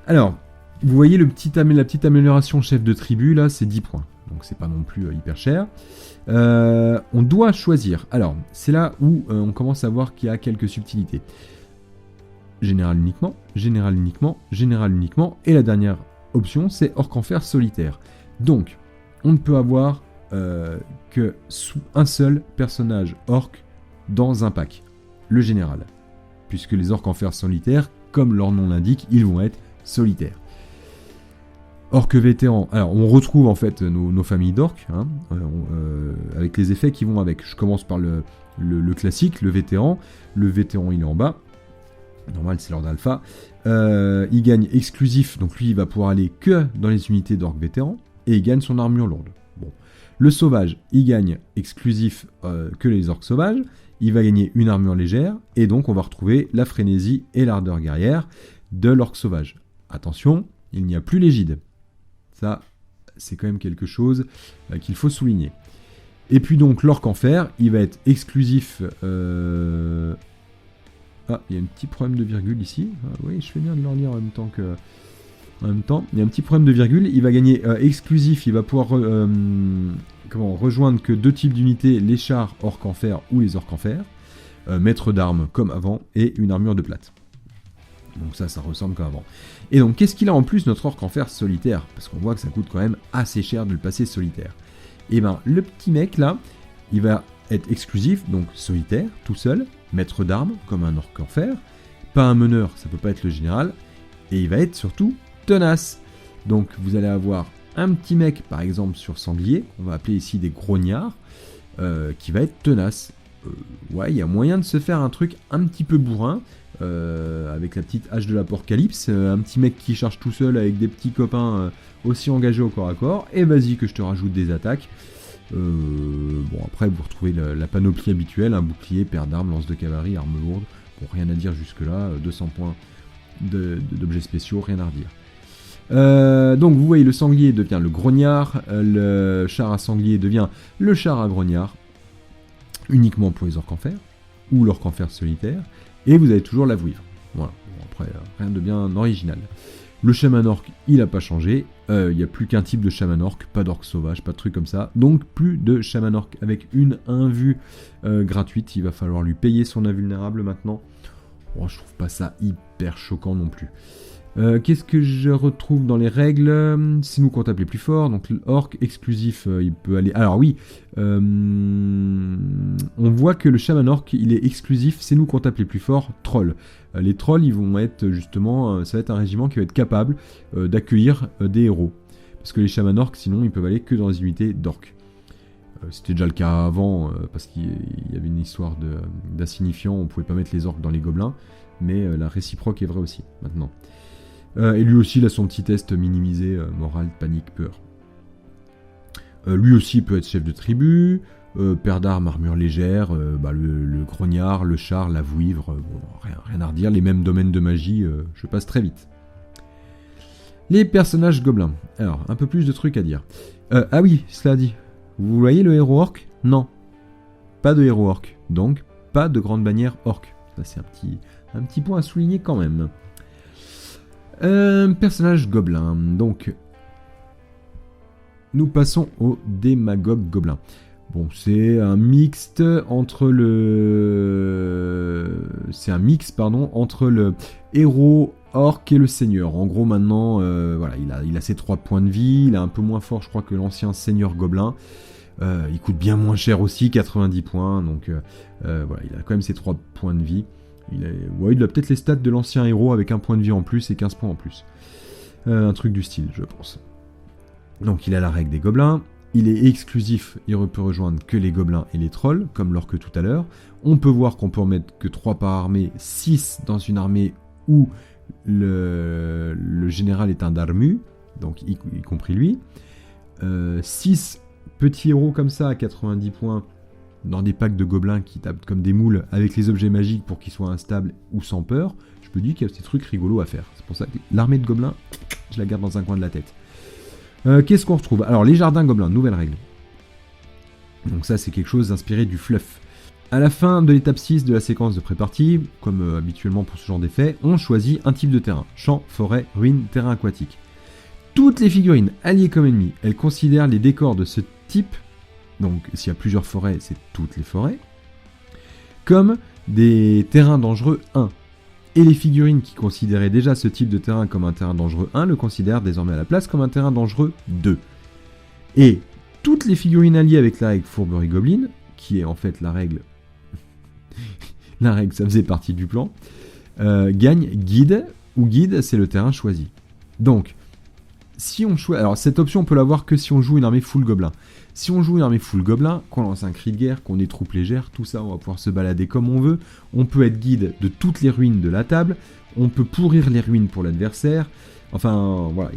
Speaker 2: Alors, vous voyez la petite amélioration chef de tribu, là, c'est 10 points. Donc c'est pas non plus hyper cher. On doit choisir. Alors, c'est là où on commence à voir qu'il y a quelques subtilités. Général uniquement, général uniquement, général uniquement. Et la dernière option, c'est orc en fer solitaire. Donc, on ne peut avoir que un seul personnage orc dans un pack. Le général. Puisque les orcs en fer solitaire, comme leur nom l'indique, ils vont être solitaires. Orc vétéran, alors on retrouve en fait nos familles d'orcs, avec les effets qui vont avec. Je commence par le classique, le vétéran. Le vétéran il est en bas, normal c'est l'ordre alpha. Il gagne exclusif, donc lui il va pouvoir aller que dans les unités d'orc vétéran, et il gagne son armure lourde. Bon. Le sauvage, il gagne exclusif que les orcs sauvages, il va gagner une armure légère, et donc on va retrouver la frénésie et l'ardeur guerrière de l'orc sauvage. Attention, il n'y a plus l'égide. Ça, c'est quand même quelque chose qu'il faut souligner. Et puis donc, l'orc en fer, il va être exclusif... Ah, il y a un petit problème de virgule ici. Ah, oui, je fais bien de leur lire en même temps que... En même temps, il y a un petit problème de virgule. Il va gagner exclusif, il va pouvoir rejoindre que 2 types d'unités, les chars orc en fer ou les orcs en fer. Maître d'armes comme avant, et une armure de plate. Donc ça ressemble comme avant. Et donc, qu'est-ce qu'il a en plus, notre orc en fer solitaire? Parce qu'on voit que ça coûte quand même assez cher de le passer solitaire. Et ben, le petit mec là, il va être exclusif, donc solitaire, tout seul, maître d'armes, comme un orc en fer, pas un meneur, ça peut pas être le général, et il va être surtout tenace. Donc, vous allez avoir un petit mec, par exemple sur sanglier, on va appeler ici des grognards, qui va être tenace. Ouais, il y a moyen de se faire un truc un petit peu bourrin, avec la petite hache de l'apocalypse, un petit mec qui charge tout seul avec des petits copains aussi engagés au corps à corps, et vas-y que je te rajoute des attaques. Bon, après vous retrouvez la panoplie habituelle, un bouclier, paire d'armes, lance de cavalerie, arme lourde. Bon, rien à dire jusque là, 200 points d'objets spéciaux, rien à redire. Donc vous voyez, le sanglier devient le grognard, le char à sanglier devient le char à grognard, uniquement pour les orques en fer, ou l'orque en fer solitaire, et vous avez toujours la vouivre. Voilà, bon, après rien de bien original. Le chaman orc, il n'a pas changé, il n'y a plus qu'un type de chaman orc, pas d'orc sauvage, pas de truc comme ça, donc plus de chaman orc avec une invue gratuite, il va falloir lui payer son invulnérable maintenant. Bon, je trouve pas ça hyper choquant non plus. Qu'est-ce que je retrouve dans les règles? C'est nous qu'on tape les plus forts, donc l'orc exclusif, il peut aller... Alors oui, on voit que le chaman orc, il est exclusif, c'est nous qu'on tape les plus forts, trolls. Les trolls, ils vont être justement, ça va être un régiment qui va être capable d'accueillir des héros. Parce que les chamans orcs, sinon, ils peuvent aller que dans les unités d'orcs. C'était déjà le cas avant, parce qu'il y avait une histoire d'insignifiant, on pouvait pas mettre les orcs dans les gobelins, mais la réciproque est vraie aussi, maintenant. Et lui aussi, il a son petit test minimisé, morale, panique, peur. Lui aussi peut être chef de tribu, paire d'armes, armure légère, le grognard, le char, la vouivre, bon, rien à redire, les mêmes domaines de magie, je passe très vite. Les personnages gobelins. Alors, un peu plus de trucs à dire. Ah oui, cela dit. Vous voyez le héros orc? Non. Pas de héros orc. Donc, pas de grande bannière orc. Ça, c'est un petit point à souligner quand même. Personnage gobelin. Donc, nous passons au démagogue gobelin. Bon, c'est un mixte entre le... C'est un mix, pardon, entre le héros orc et le seigneur. En gros, maintenant, voilà, il a ses 3 points de vie. Il est un peu moins fort, je crois, que l'ancien seigneur gobelin. Il coûte bien moins cher aussi, 90 points. Donc, voilà, il a quand même ses 3 points de vie. Il a peut-être les stats de l'ancien héros avec 1 point de vie en plus et 15 points en plus. Un truc du style, je pense. Donc, il a la règle des gobelins. Il est exclusif, il peut rejoindre que les gobelins et les trolls, comme l'orque tout à l'heure. On peut voir qu'on peut en mettre que 3 par armée, 6 dans une armée où le général est un darmu, donc y compris lui. 6 petits héros comme ça à 90 points dans des packs de gobelins qui tapent comme des moules avec les objets magiques pour qu'ils soient instables ou sans peur. Je me dis qu'il y a des trucs rigolos à faire. C'est pour ça que l'armée de gobelins, je la garde dans un coin de la tête. Qu'est-ce qu'on retrouve? Alors, les jardins gobelins, nouvelle règle. Donc ça, c'est quelque chose inspiré du fluff. À la fin de l'étape 6 de la séquence de pré-partie, comme habituellement pour ce genre d'effet, on choisit un type de terrain. Champ, forêt, ruine, terrain aquatique. Toutes les figurines, alliées comme ennemies, elles considèrent les décors de ce type, donc s'il y a plusieurs forêts, c'est toutes les forêts, comme des terrains dangereux 1. Et les figurines qui considéraient déjà ce type de terrain comme un terrain dangereux 1 le considèrent désormais à la place comme un terrain dangereux 2. Et toutes les figurines alliées avec la règle Fourberie Goblin, qui est en fait la règle... la règle, ça faisait partie du plan, gagnent guide, ou guide, c'est le terrain choisi. Donc, si on choisit... Alors, cette option, on peut l'avoir que si on joue une armée full gobelin. Si on joue une armée full gobelin, qu'on lance un cri de guerre, qu'on ait troupes légères, tout ça, on va pouvoir se balader comme on veut. On peut être guide de toutes les ruines de la table. On peut pourrir les ruines pour l'adversaire. Enfin, voilà.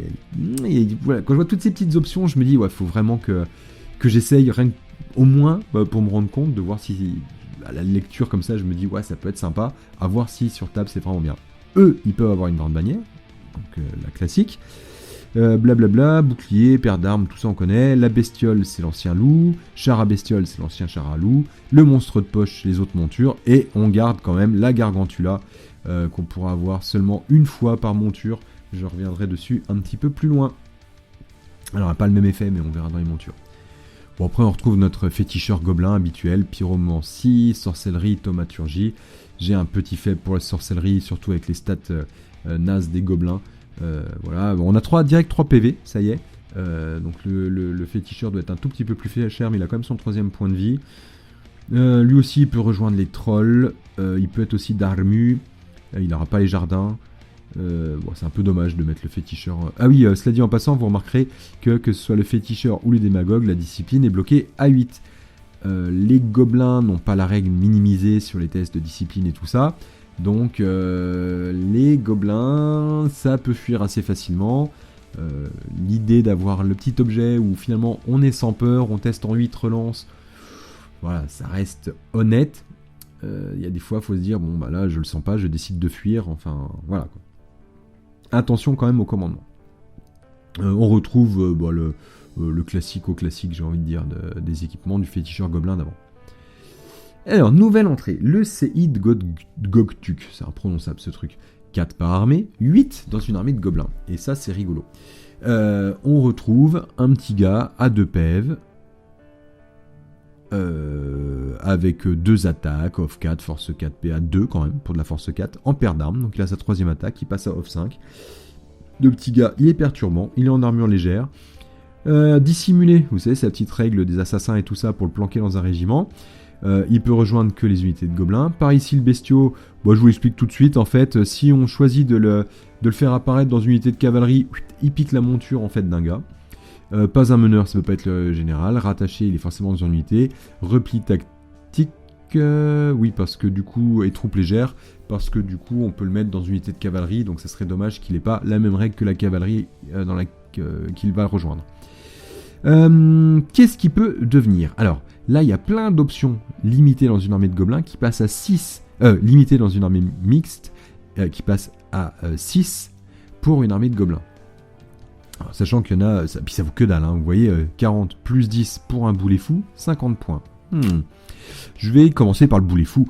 Speaker 2: Voilà. Quand je vois toutes ces petites options, je me dis, ouais, faut vraiment que j'essaye, au moins, pour me rendre compte, de voir si, à la lecture comme ça, je me dis, ouais, ça peut être sympa. À voir si sur table, c'est vraiment bien. Eux, ils peuvent avoir une grande bannière. Donc, la classique. Blablabla, bouclier, paire d'armes, tout ça on connaît. La bestiole, c'est l'ancien loup. Char à bestiole, c'est l'ancien char à loup. Le monstre de poche, les autres montures. Et on garde quand même la gargantula, qu'on pourra avoir seulement une fois par monture. Je reviendrai dessus un petit peu plus loin. Alors, elle n'a pas le même effet, mais on verra dans les montures. Bon, après, on retrouve notre féticheur gobelin habituel, pyromancie, sorcellerie, thaumaturgie. J'ai un petit faible pour la sorcellerie, surtout avec les stats nazes des gobelins. Voilà, on a direct 3 PV, ça y est. Donc le féticheur doit être un tout petit peu plus cher, mais il a quand même son 3ème point de vie. Lui aussi, il peut rejoindre les trolls. Il peut être aussi d'armu. Il n'aura pas les jardins. Bon, c'est un peu dommage de mettre le féticheur... Ah oui, cela dit en passant, vous remarquerez que ce soit le féticheur ou le démagogue, la discipline est bloquée à 8. Les gobelins n'ont pas la règle minimisée sur les tests de discipline et tout ça. Donc les gobelins, ça peut fuir assez facilement. L'idée d'avoir le petit objet où finalement on est sans peur, on teste en 8 relances, voilà, ça reste honnête. Il y a des fois, il faut se dire, bon bah là je le sens pas, je décide de fuir, enfin voilà quoi. Attention quand même au commandement. On retrouve le classique, j'ai envie de dire, des équipements du féticheur gobelin d'avant. Alors, nouvelle entrée, le Seid Gogtuk, c'est imprononçable ce truc. 4 par armée, 8 dans une armée de gobelins. Et ça, c'est rigolo. On retrouve un petit gars à 2 PV, avec 2 attaques, off 4, force 4, PA 2 quand même, pour de la force 4, en paire d'armes. Donc il a sa 3ème attaque, il passe à off 5. Le petit gars, il est perturbant, il est en armure légère. Dissimulé, vous savez, c'est la petite règle des assassins et tout ça pour le planquer dans un régiment. Il peut rejoindre que les unités de gobelins. Par ici, le bestiau, je vous l'explique tout de suite. En fait, si on choisit de le faire apparaître dans une unité de cavalerie, il pique la monture en fait d'un gars. Pas un meneur, ça peut pas être le général. Rattaché, il est forcément dans une unité. Repli tactique, oui, parce que du coup, et troupe légère, parce que du coup, on peut le mettre dans une unité de cavalerie, donc ça serait dommage qu'il ait pas la même règle que la cavalerie qu'il va rejoindre. Qu'est-ce qu'il peut devenir? Alors, là, il y a plein d'options limitées dans une armée de gobelins qui passent à 6, limitées dans une armée mixte qui passe à 6 pour une armée de gobelins. Alors, sachant qu'il y en a, puis ça vaut que dalle, hein, vous voyez, 40 plus 10 pour un boulet fou, 50 points. Je vais commencer par le boulet fou.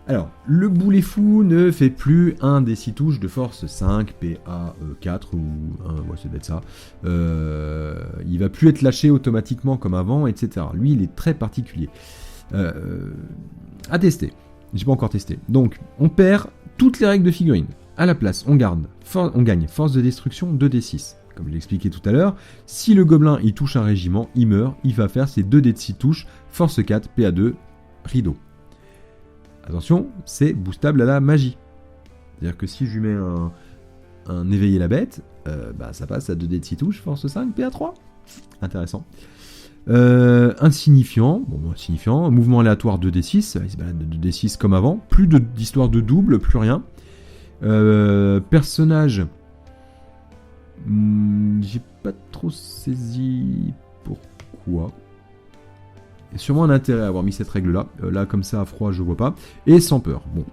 Speaker 2: Alors, le boulet fou ne fait plus un des 6 touches de force 5, PA 4 ou 1, ouais, ça doit être ça. Il va plus être lâché automatiquement comme avant, etc. Lui, il est très particulier. À tester. J'ai pas encore testé. Donc, on perd toutes les règles de figurine. À la place, on gagne force de destruction 2d6. Comme je l'ai expliqué tout à l'heure, si le gobelin il touche un régiment, il meurt, il va faire ses 2d de 6 touches, force 4, PA2, rideau. Attention, c'est boostable à la magie. C'est-à-dire que si je lui mets un éveiller la bête, ça passe à 2d de 6 touches, force 5, PA3. Intéressant. Insignifiant, mouvement aléatoire 2d6, il se balade de 2d6 comme avant, plus d'histoire de double, plus rien. Personnage, j'ai pas trop saisi pourquoi. Il y a sûrement un intérêt à avoir mis cette règle là. Là comme ça à froid je vois pas. Et sans peur. Bon.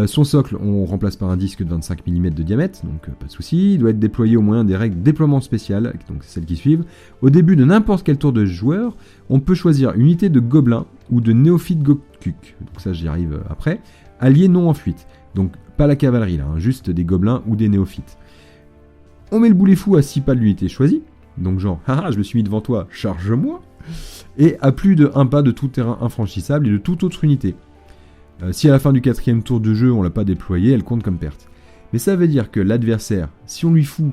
Speaker 2: Son socle on remplace par un disque de 25 mm de diamètre, donc pas de souci. Il doit être déployé au moyen des règles déploiement spécial, donc c'est celles qui suivent. Au début de n'importe quel tour de joueur, on peut choisir une unité de gobelin ou de néophyte Gokuk. Donc ça j'y arrive après. Allié non en fuite. Donc pas la cavalerie là, hein, juste des gobelins ou des néophytes. On met le boulet fou à 6 pas de l'unité choisie. Donc genre, haha, je me suis mis devant toi, charge-moi. Et à plus de 1 pas de tout terrain infranchissable et de toute autre unité. Si à la fin du 4ème tour de jeu on l'a pas déployé, elle compte comme perte. Mais ça veut dire que l'adversaire, si on lui fout...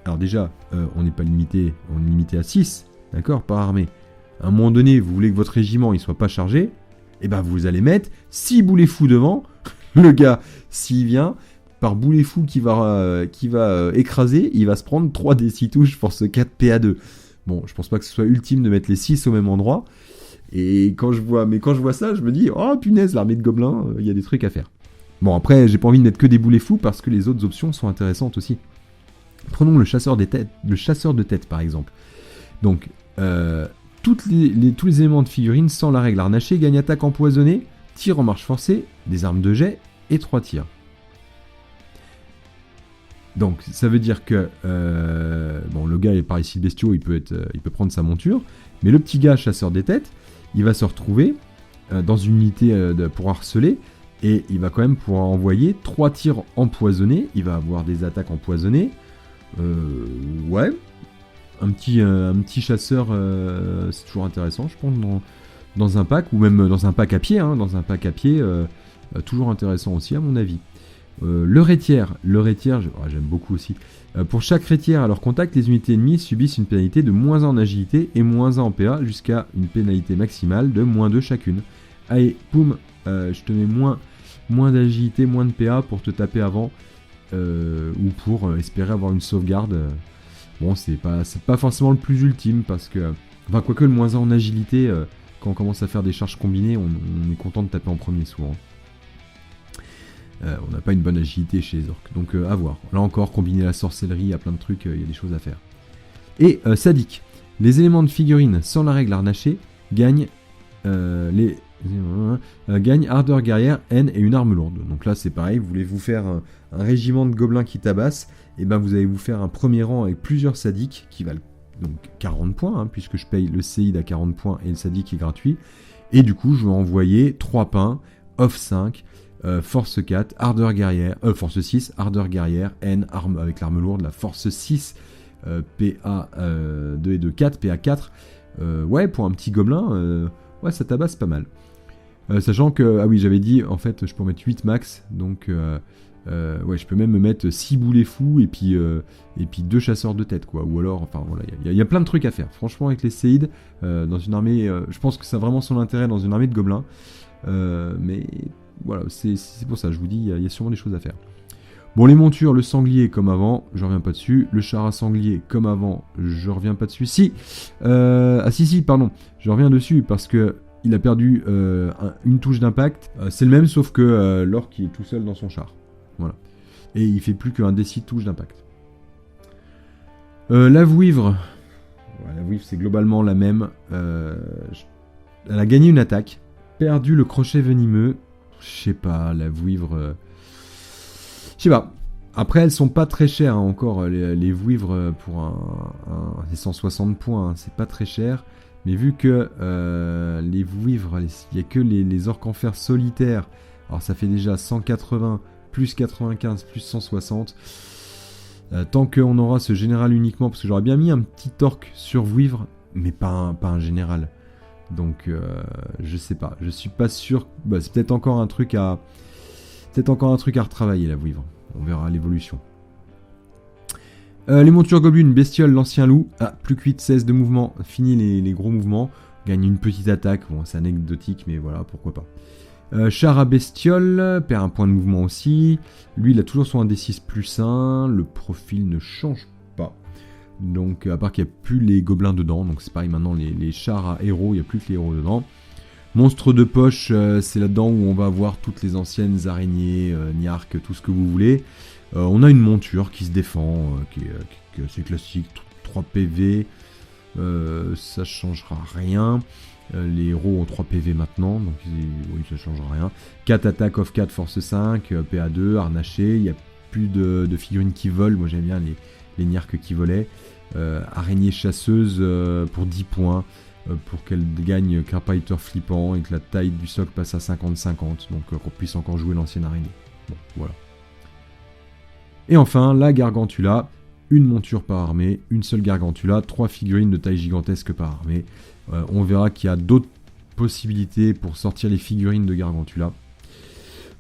Speaker 2: Alors déjà, on n'est pas limité, on est limité à 6, d'accord, par armée. À un moment donné, vous voulez que votre régiment il soit pas chargé, et ben vous allez mettre 6 boulets fous devant. Le gars, s'il vient, par boulet fou qui va écraser, il va se prendre 3 des 6 touches force 4 PA2. Bon, je pense pas que ce soit ultime de mettre les 6 au même endroit. Et quand je vois ça, je me dis, oh punaise, l'armée de gobelins, il y a des trucs à faire. Bon, après, j'ai pas envie de mettre que des boulets fous parce que les autres options sont intéressantes aussi. Prenons le chasseur de tête par exemple. Donc, tous les éléments de figurine sans la règle harnachée gagnent attaque empoisonnée, tir en marche forcée, des armes de jet et 3 tirs. Donc ça veut dire que le gars est par ici bestiaux, il peut prendre sa monture, mais le petit gars chasseur des têtes, il va se retrouver dans une unité pour harceler, et il va quand même pouvoir envoyer 3 tirs empoisonnés, il va avoir des attaques empoisonnées, ouais, un petit chasseur, c'est toujours intéressant, je pense, dans un pack, ou même dans un pack à pied, toujours intéressant aussi à mon avis. Le rétière, j'aime beaucoup aussi. Pour chaque rétière à leur contact, les unités ennemies subissent une pénalité de -1 en agilité et -1 en PA jusqu'à une pénalité maximale de -2 chacune. Allez, boum, je te mets moins d'agilité, moins de PA pour te taper avant. ou pour espérer avoir une sauvegarde. Bon, c'est pas forcément le plus ultime parce que, enfin, quoique le moins 1 en agilité, quand on commence à faire des charges combinées, on est content de taper en premier souvent. On n'a pas une bonne agilité chez les orques, donc à voir. Là encore, combiner la sorcellerie, il y a plein de trucs, il y a des choses à faire. Et sadique. Les éléments de figurine sans la règle harnachée gagnent ardeur guerrière, haine et une arme lourde. Donc là c'est pareil, vous voulez vous faire un régiment de gobelins qui tabassent, et ben vous allez vous faire un premier rang avec plusieurs sadiques qui valent donc 40 points, hein, puisque je paye le séide à 40 points et le sadique est gratuit. Et du coup je vais envoyer 3 pains, off 5, force 4, ardeur guerrière, force 6, ardeur guerrière, haine, arme avec l'arme lourde, la force 6, PA 2 et 2, 4, PA 4. Ouais, pour un petit gobelin, ouais, ça tabasse pas mal. Sachant que, ah oui, j'avais dit, en fait, je peux en mettre 8 max, donc ouais, je peux même me mettre 6 boulets fous et puis 2 chasseurs de tête, quoi. Ou alors, enfin voilà, il y a plein de trucs à faire. Franchement, avec les séides, dans une armée, je pense que ça a vraiment son intérêt dans une armée de gobelins. Mais voilà, c'est pour ça, je vous dis, il y a sûrement des choses à faire. Bon, les montures, le sanglier comme avant, je reviens pas dessus. Le char à sanglier comme avant, je reviens pas dessus. Si, pardon, je reviens dessus parce que il a perdu une touche d'impact. C'est le même, sauf que l'orc qui est tout seul dans son char. Voilà. Et il fait plus qu'un D6 de touche d'impact. La vouivre. Ouais, la vouivre, c'est globalement la même. Elle a gagné une attaque. Perdu le crochet venimeux. Je sais pas, la vouivre. Je sais pas. Après, elles sont pas très chères, hein, encore. Les vouivres pour c'est 160 points, hein, c'est pas très cher. Mais vu que les vouivres, il n'y a que les orques en fer solitaires, alors ça fait déjà 180, plus 95, plus 160. Tant qu'on aura ce général uniquement, parce que j'aurais bien mis un petit orc sur vouivre, mais pas un général. Donc, je sais pas. Je suis pas sûr. Bah, c'est peut-être encore un truc à retravailler, la vouivre. On verra l'évolution. Les montures gobelines, bestiole, l'ancien loup. Ah, plus que 8, 16 de mouvement. Fini les gros mouvements. Gagne une petite attaque. Bon, c'est anecdotique, mais voilà, pourquoi pas. Char à bestiole, perd un point de mouvement aussi. Lui, il a toujours son 1d6 plus 1. Le profil ne change pas. Donc, à part qu'il n'y a plus les gobelins dedans. Donc, c'est pareil, maintenant, les chars à héros, il n'y a plus que les héros dedans. Monstre de poche, c'est là-dedans où on va avoir toutes les anciennes araignées, niarques, tout ce que vous voulez. On a une monture qui se défend, qui est assez classique, 3 PV, ça changera rien. Les héros ont 3 PV maintenant, donc oui, ça changera rien. 4 attaques off 4, force 5, PA2, harnaché, il n'y a plus de figurines qui volent, moi j'aime bien les niarques qui volaient. Araignée chasseuse pour 10 points. Pour qu'elle gagne Crapahuter flippant et que la taille du socle passe à 50-50, donc qu'on puisse encore jouer l'ancienne araignée. Bon, voilà. Et enfin, la Gargantula, une monture par armée, une seule Gargantula, 3 figurines de taille gigantesque par armée. On verra qu'il y a d'autres possibilités pour sortir les figurines de Gargantula.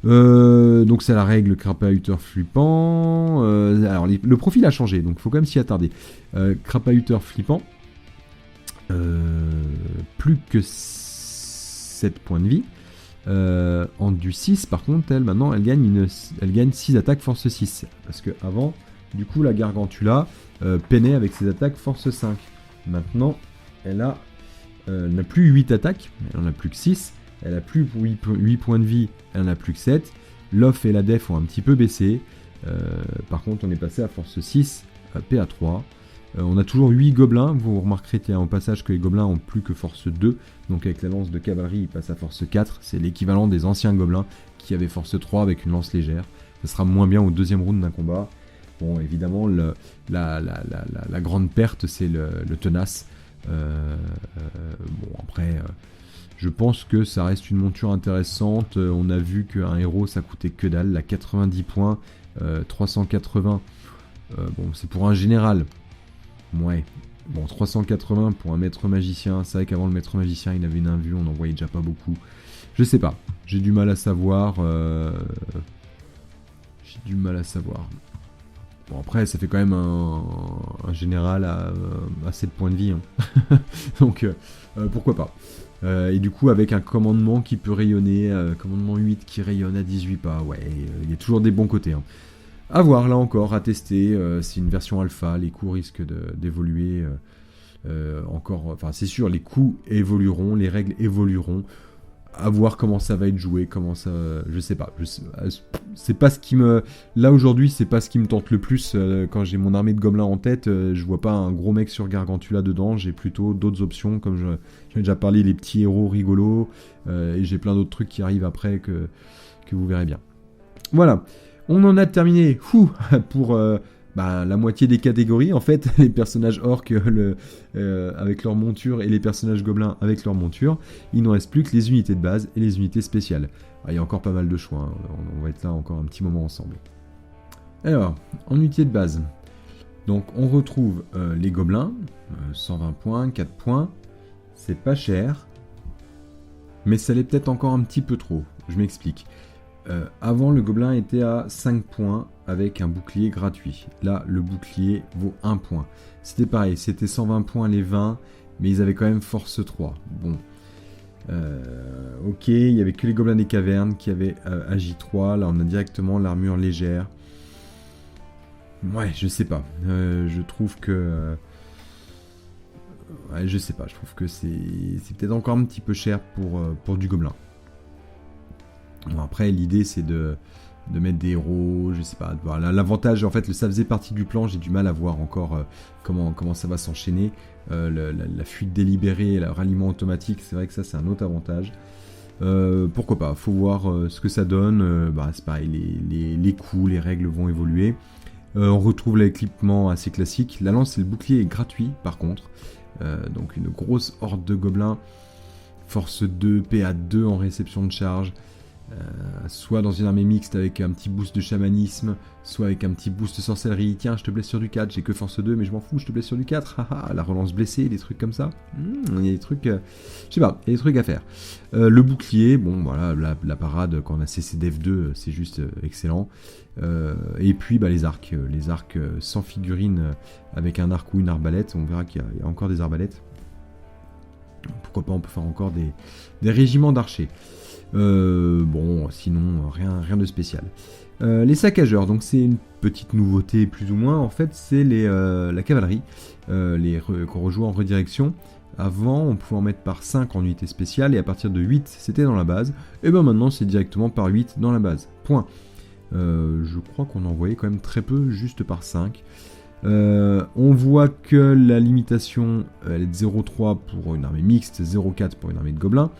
Speaker 2: Donc c'est la règle Crapahuter flippant. Alors le profil a changé, donc il faut quand même s'y attarder. Crapahuter flippant. Plus que 7 points de vie. En du 6, par contre, elle gagne 6 attaques force 6. Parce que avant, du coup, la Gargantula peinait avec ses attaques force 5. Maintenant, elle n'a plus 8 attaques, elle en a plus que 6. Elle a plus 8 points de vie, elle en a plus que 7. L'off et la def ont un petit peu baissé. Par contre, on est passé à force 6, à PA3. On a toujours 8 gobelins, vous remarquerez en passage que les gobelins ont plus que force 2, donc avec la lance de cavalerie il passe à force 4, c'est l'équivalent des anciens gobelins qui avaient force 3 avec une lance légère. Ça sera moins bien au deuxième round d'un combat. Bon, évidemment, la grande perte c'est le tenace. Bon, après, je pense que ça reste une monture intéressante. On a vu qu'un héros ça coûtait que dalle, la 90 points, 380, bon c'est pour un général. Ouais, bon 380 pour un maître magicien, c'est vrai qu'avant le maître magicien il avait une invue, on n'en voyait déjà pas beaucoup. Je sais pas, j'ai du mal à savoir. Bon après ça fait quand même un général à 7 points de vie, hein. Donc pourquoi pas. Et du coup avec un commandement qui peut rayonner, commandement 8 qui rayonne à 18 pas, ouais, il y a toujours des bons côtés, hein. À voir là encore, à tester, c'est une version alpha, les coûts risquent d'évoluer encore, enfin c'est sûr, les coûts évolueront, les règles évolueront, à voir comment ça va être joué, comment ça, je sais pas, c'est pas ce qui me, là aujourd'hui c'est pas ce qui me tente le plus, quand j'ai mon armée de gobelins en tête, je vois pas un gros mec sur Gargantula dedans, j'ai plutôt d'autres options, comme j'en ai déjà parlé, les petits héros rigolos, et j'ai plein d'autres trucs qui arrivent après que vous verrez bien. Voilà. On en a terminé pour la moitié des catégories, en fait, les personnages orques avec leur monture et les personnages gobelins avec leur monture. Il ne reste plus que les unités de base et les unités spéciales. Il y a encore pas mal de choix, hein. On va être là encore un petit moment ensemble. Alors, en unité de base, donc on retrouve les gobelins, 120 points, 4 points, c'est pas cher, mais ça l'est peut-être encore un petit peu trop, je m'explique. Avant, le gobelin était à 5 points avec un bouclier gratuit. Là, le bouclier vaut 1 point. C'était pareil, c'était 120 points les 20, mais ils avaient quand même force 3. Bon. Ok, il n'y avait que les gobelins des cavernes qui avaient AJ3. Là, on a directement l'armure légère. Ouais, je sais pas. Je trouve que... ouais, je sais pas. Je trouve que c'est peut-être encore un petit peu cher pour du gobelin. Bon, après, l'idée, c'est de mettre des héros, je sais pas. L'avantage, en fait, ça faisait partie du plan, j'ai du mal à voir encore comment ça va s'enchaîner. La fuite délibérée, le ralliement automatique, c'est vrai que ça, c'est un autre avantage. Pourquoi pas, faut voir ce que ça donne. C'est pareil, les coups, les règles vont évoluer. On retrouve l'équipement assez classique. La lance et le bouclier est gratuit, par contre. Donc une grosse horde de gobelins. Force 2, PA 2 en réception de charge. Soit dans une armée mixte avec un petit boost de chamanisme, soit avec un petit boost de sorcellerie. Tiens, je te blesse sur du 4, j'ai que force 2, mais je m'en fous, je te blesse sur du 4. La relance blessée, des trucs comme ça. Il y a des trucs, je sais pas, il y a des trucs à faire. Le bouclier, bon voilà, la parade quand on a CCDF2, c'est juste excellent. Et puis les arcs sans figurine avec un arc ou une arbalète. On verra qu'il y a encore des arbalètes. Pourquoi pas, on peut faire encore des régiments d'archers. Bon, sinon, rien de spécial. Les saccageurs, donc c'est une petite nouveauté plus ou moins, en fait, c'est la cavalerie, qu'on rejoue en redirection. Avant, on pouvait en mettre par 5 en unité spéciale, et à partir de 8, c'était dans la base. Et ben maintenant, c'est directement par 8 dans la base. Point. Je crois qu'on en voyait quand même très peu, juste par 5. On voit que la limitation, elle est de 0,3 pour une armée mixte, 0,4 pour une armée de gobelins.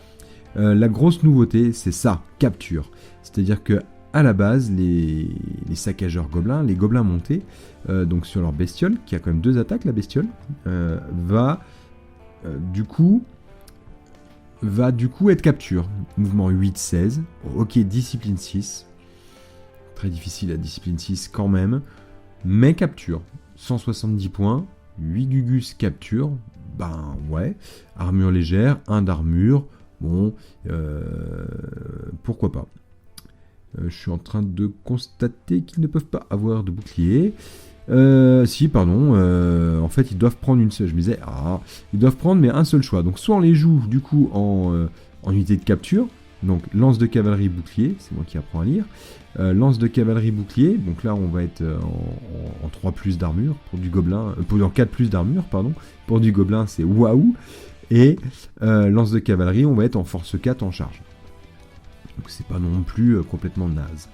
Speaker 2: La grosse nouveauté, c'est ça, capture. C'est-à-dire que à la base, les saccageurs gobelins, les gobelins montés, donc sur leur bestiole, qui a quand même 2 attaques, la bestiole, va du coup être capture. Mouvement 8-16, ok, discipline 6. Très difficile la discipline 6 quand même, mais capture. 170 points, 8 gugus capture, ouais. Armure légère, 1 d'armure. Bon, pourquoi pas. Je suis en train de constater qu'ils ne peuvent pas avoir de bouclier. Si, pardon. En fait, ils doivent prendre une seule. Je me disais, ils doivent prendre mais un seul choix. Donc, soit on les joue du coup en unité de capture. Donc, lance de cavalerie bouclier. C'est moi qui apprends à lire. Lance de cavalerie bouclier. Donc là, on va être en 3 plus d'armure pour du gobelin. En 4 plus d'armure, pardon. Pour du gobelin, c'est waouh. Et lance de cavalerie, on va être en force 4 en charge. Donc c'est pas non plus complètement naze.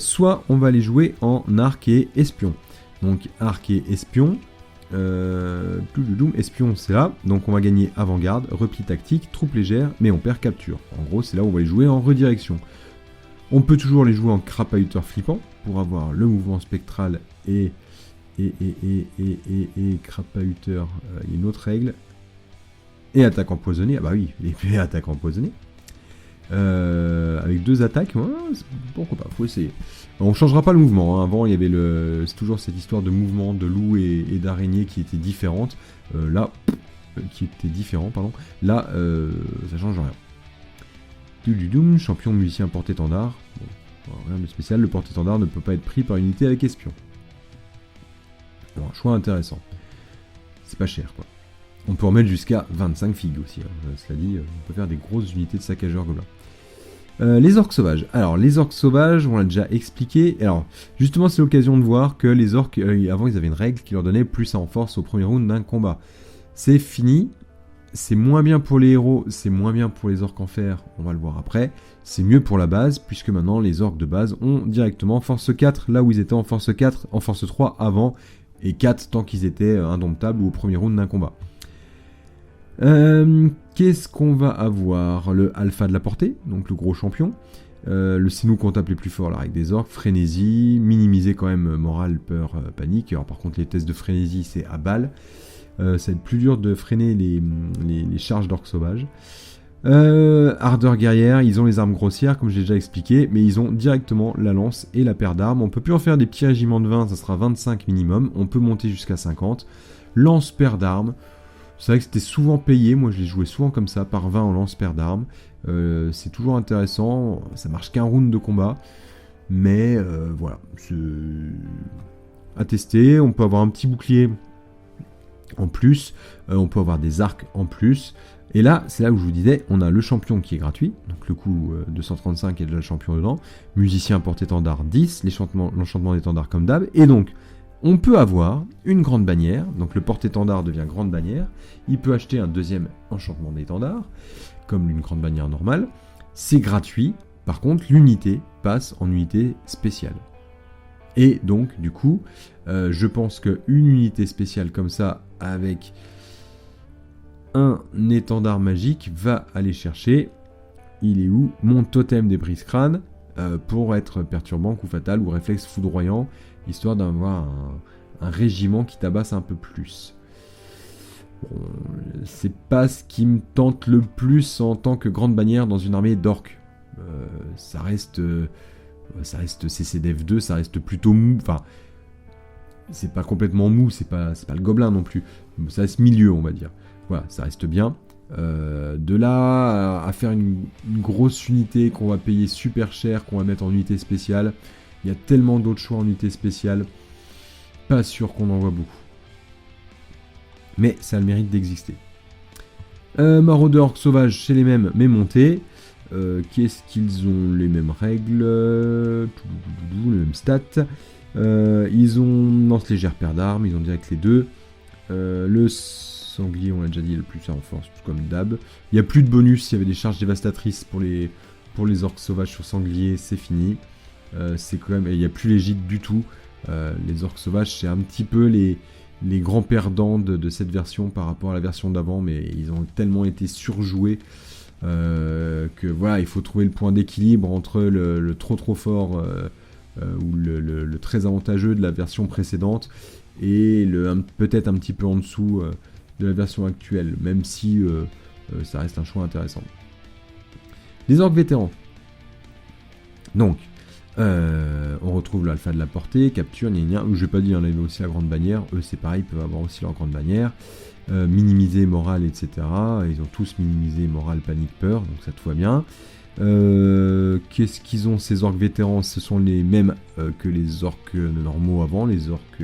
Speaker 2: Soit on va les jouer en arc et espion. Donc arc et espion. Espion c'est là. Donc on va gagner avant-garde, repli tactique, troupe légère, mais on perd capture. En gros c'est là où on va les jouer en redirection. On peut toujours les jouer en crapahuteur flippant pour avoir le mouvement spectral et crapahuteur. Il y a une autre règle. Et attaque empoisonnée, les attaques empoisonnées. Avec 2 attaques, pourquoi pas, faut essayer. On changera pas le mouvement, hein. Avant il y avait c'est toujours cette histoire de mouvement de loup et d'araignée qui était différente. Là, ça change rien. Champion musicien porte-étendard. Bon, rien de spécial, le porte-étendard ne peut pas être pris par unité avec espion. Bon, un choix intéressant. C'est pas cher quoi. On peut en mettre jusqu'à 25 figues aussi. Cela dit, on peut faire des grosses unités de saccageurs gobelins. Les orques sauvages. Alors, les orques sauvages, on l'a déjà expliqué. Alors, justement, c'est l'occasion de voir que les orques, avant, ils avaient une règle qui leur donnait plus en force au premier round d'un combat. C'est fini. C'est moins bien pour les héros, c'est moins bien pour les orques en fer, on va le voir après. C'est mieux pour la base, puisque maintenant, les orques de base ont directement force 4, là où ils étaient en force 4, en force 3 avant, et 4 tant qu'ils étaient indomptables ou au premier round d'un combat. Qu'est-ce qu'on va avoir? Le alpha de la portée, donc le gros champion. Le c'est nous qu'on tape les plus forts, la règle des orques. Frénésie, minimiser quand même morale, peur, panique. Alors par contre les tests de frénésie c'est à balle. Ça va être plus dur de freiner les charges d'orques sauvages. Ardeur guerrière, ils ont les armes grossières comme j'ai déjà expliqué, mais ils ont directement la lance et la paire d'armes. On peut plus en faire des petits régiments de 20, ça sera 25 minimum. On peut monter jusqu'à 50. Lance, paire d'armes. C'est vrai que c'était souvent payé, moi je les jouais souvent comme ça, par 20 en lance-paire d'armes. C'est toujours intéressant, ça marche qu'un round de combat, mais voilà, c'est à tester. On peut avoir un petit bouclier en plus, on peut avoir des arcs en plus, et là, c'est là où je vous disais, on a le champion qui est gratuit, donc le coup 235 est déjà le champion dedans, musicien porte-étendard 10, l'enchantement d'étendard comme d'hab, et donc on peut avoir une grande bannière, donc le porte-étendard devient grande bannière, il peut acheter un deuxième enchantement d'étendard, comme une grande bannière normale, c'est gratuit, par contre l'unité passe en unité spéciale. Et donc du coup, je pense qu'une unité spéciale comme ça, avec un étendard magique, va aller chercher, il est où? Mon totem des brise-crânes, pour être perturbant, coup fatal ou réflexe foudroyant, histoire d'avoir un régiment qui tabasse un peu plus. Bon, c'est pas ce qui me tente le plus en tant que grande bannière dans une armée d'orques. Ça reste CCDF2, ça reste plutôt mou. Enfin, c'est pas complètement mou, c'est pas le gobelin non plus. Ça reste milieu, on va dire. Voilà, ça reste bien. De là à faire une grosse unité qu'on va payer super cher, qu'on va mettre en unité spéciale, il y a tellement d'autres choix en unité spéciale, pas sûr qu'on en voit beaucoup. Mais ça a le mérite d'exister. Maraudeurs orques sauvages, c'est les mêmes, mais montés. Qu'est-ce qu'ils ont? Les mêmes règles, les mêmes stats. Ils ont lance légère, paire d'armes, ils ont direct les deux. Le sanglier, on l'a déjà dit, le plus en force, tout comme d'hab. Il n'y a plus de bonus, il y avait des charges dévastatrices pour les orques sauvages sur sanglier, c'est fini. C'est quand même, il n'y a plus les gîtes du tout. Les orques sauvages, c'est un petit peu les grands perdants de cette version par rapport à la version d'avant, mais ils ont tellement été surjoués que voilà, il faut trouver le point d'équilibre entre le trop fort ou le très avantageux de la version précédente et peut-être un petit peu en dessous de la version actuelle, même si ça reste un choix intéressant. Les orques vétérans. Donc, on retrouve l'alpha de la portée, capture, gna. Je vais pas dire, on avait aussi la grande bannière, eux c'est pareil, ils peuvent avoir aussi leur grande bannière. Minimiser morale, etc. Ils ont tous minimisé morale, panique, peur, donc ça tout va bien. Qu'est-ce qu'ils ont ces orques vétérans? Ce sont les mêmes que les orques normaux avant, les orques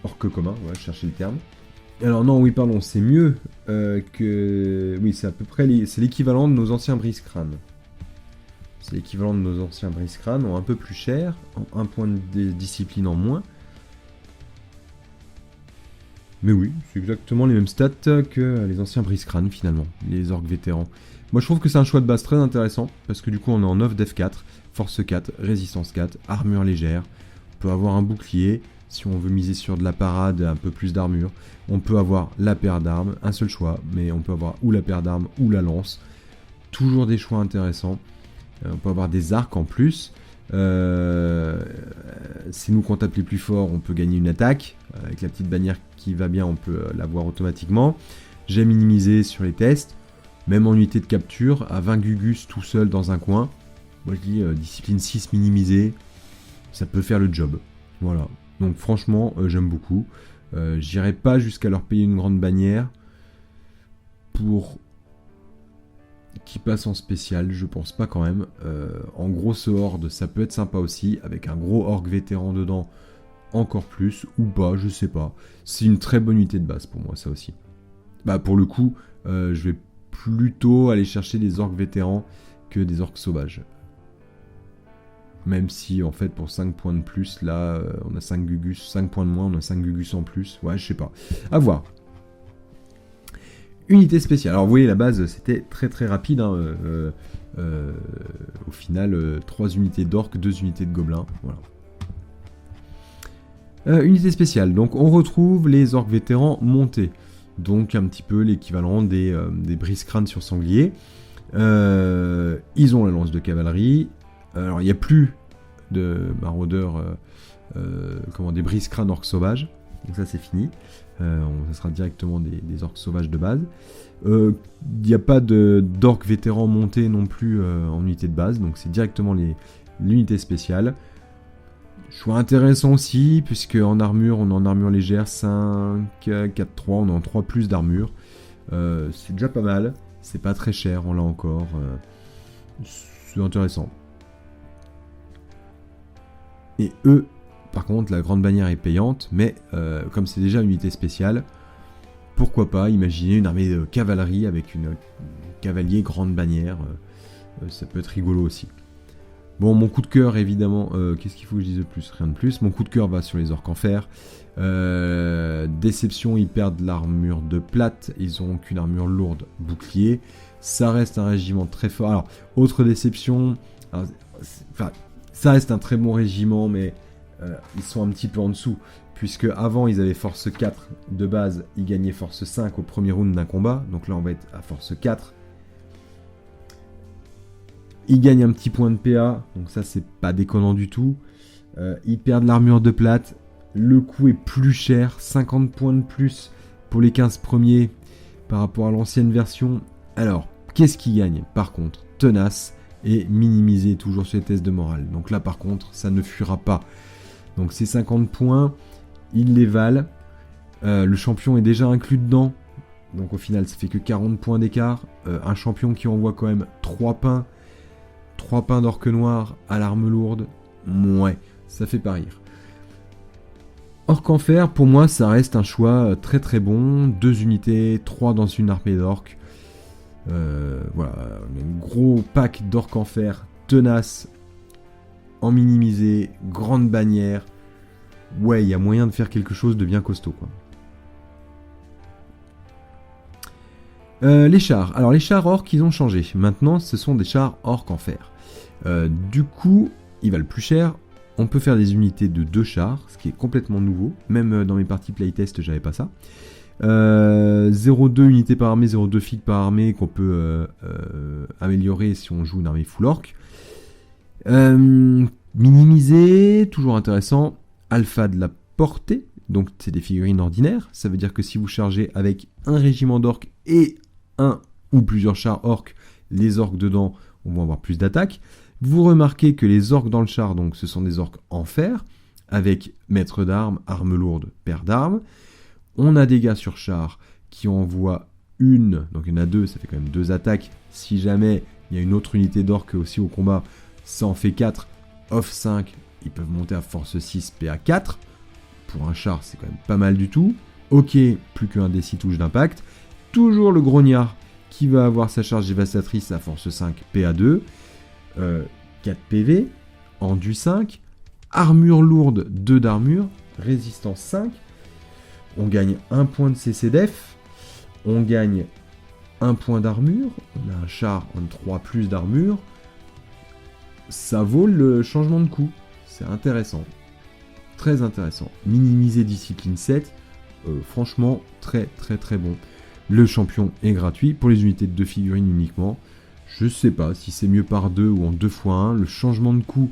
Speaker 2: orques communs, ouais, je cherchais le terme. Alors non, oui, pardon, c'est mieux que... Oui, c'est à peu près c'est l'équivalent de nos anciens brise-crânes. C'est l'équivalent de nos anciens brise-crânes, en un peu plus cher, en un point de discipline en moins. Mais oui, c'est exactement les mêmes stats que les anciens brise-crânes finalement, les orques vétérans. Moi je trouve que c'est un choix de base très intéressant, parce que du coup on est en 9 def 4, force 4, résistance 4, armure légère. On peut avoir un bouclier, si on veut miser sur de la parade, un peu plus d'armure. On peut avoir la paire d'armes, un seul choix, mais on peut avoir ou la paire d'armes ou la lance. Toujours des choix intéressants. On peut avoir des arcs en plus. Si nous qu'on tape les plus forts, on peut gagner une attaque. Avec la petite bannière qui va bien, on peut l'avoir automatiquement. J'ai minimisé sur les tests. Même en unité de capture, à 20 gugus tout seul dans un coin. Moi je dis discipline 6 minimisée. Ça peut faire le job. Voilà. Donc franchement, j'aime beaucoup. J'irai pas jusqu'à leur payer une grande bannière pour qui passe en spécial, je pense pas quand même. En grosse horde, ça peut être sympa aussi, avec un gros orc vétéran dedans, encore plus, ou pas, je sais pas. C'est une très bonne unité de base pour moi, ça aussi. Bah pour le coup, je vais plutôt aller chercher des orques vétérans que des orques sauvages. Même si, en fait, pour 5 points de plus, là, on a 5 Gugus, 5 points de moins, on a 5 Gugus en plus. Ouais, je sais pas. À voir. Unité spéciale. Alors, vous voyez, la base, c'était très très rapide. Hein, au final, 3 unités d'orques, 2 unités de gobelins. Voilà. Unité spéciale. Donc, on retrouve les orques vétérans montés. Donc, un petit peu l'équivalent des brise-crânes sur sanglier. Ils ont la lance de cavalerie. Alors, il n'y a plus de maraudeurs, des brise-crânes orques sauvages. Donc ça, c'est fini. Ça sera directement des orques sauvages de base. Il n'y a pas d'orques vétérans montés non plus en unité de base. Donc, c'est directement l'unité spéciale. Choix intéressant aussi, puisque en armure, on est en armure légère 5, 4, 3. On est en 3 plus d'armure. C'est déjà pas mal. C'est pas très cher, on l'a encore. C'est intéressant. Et eux, par contre, la grande bannière est payante, mais comme c'est déjà une unité spéciale, pourquoi pas imaginer une armée de cavalerie avec une cavalier grande bannière, ça peut être rigolo aussi. Bon, mon coup de cœur, évidemment, qu'est-ce qu'il faut que je dise de plus? Rien de plus. Mon coup de cœur va sur les orques en fer. Déception, ils perdent l'armure de plate, ils ont qu'une armure lourde bouclier. Ça reste un régiment très fort. Alors, autre déception, ça reste un très bon régiment, mais ils sont un petit peu en dessous, puisque avant ils avaient force 4 de base, ils gagnaient force 5 au premier round d'un combat, donc là on va être à force 4. Ils gagnent un petit point de PA, donc ça c'est pas déconnant du tout. Ils perdent l'armure de plate, le coût est plus cher, 50 points de plus pour les 15 premiers par rapport à l'ancienne version. Alors, qu'est-ce qu'ils gagnent par contre? Tenace et minimiser toujours sur les tests de morale. Donc là par contre, ça ne fuira pas. Donc ces 50 points, ils les valent. Le champion est déjà inclus dedans. Donc au final, ça fait que 40 points d'écart. Un champion qui envoie quand même 3 pains. 3 pains d'orque noir à l'arme lourde. Ouais, ça fait pas rire. Orque en fer, pour moi, ça reste un choix très très bon. 2 unités, 3 dans une armée d'orques. Voilà, un gros pack d'orques en fer, tenace, en minimisé, grande bannière. Ouais, il y a moyen de faire quelque chose de bien costaud, quoi. Les chars. Alors, les chars orques, ils ont changé. Maintenant, ce sont des chars orques en fer. Du coup, ils valent plus cher. On peut faire des unités de 2 chars, ce qui est complètement nouveau. Même dans mes parties playtest, j'avais pas ça. 0,2 unités par armée, 0,2 figues par armée qu'on peut améliorer si on joue une armée full orc. Minimisé, toujours intéressant. Alpha de la portée, donc c'est des figurines ordinaires. Ça veut dire que si vous chargez avec un régiment d'orques et un ou plusieurs chars orques, les orques dedans vont avoir plus d'attaque. Vous remarquez que les orques dans le char, donc ce sont des orques en fer, avec maître d'armes, arme lourde, paire d'armes. On a des gars sur char qui envoient une, donc il y en a 2, ça fait quand même 2 attaques. Si jamais il y a une autre unité d'orques aussi au combat, ça en fait 4, off 5, ils peuvent monter à force 6, PA 4. Pour un char, c'est quand même pas mal du tout. Ok, plus qu'un des 6 touches d'impact. Toujours le grognard qui va avoir sa charge dévastatrice à force 5, PA 2. 4 PV, endu 5, armure lourde 2 d'armure, résistance 5. On gagne 1 point de CCDF, on gagne 1 point d'armure, on a un char en 3 plus d'armure. Ça vaut le changement de coût, c'est intéressant, très intéressant. Minimiser discipline 7, franchement très très très bon. Le champion est gratuit pour les unités de 2 figurines uniquement. Je sais pas si c'est mieux par 2 ou en 2 x 1. Le changement de coût,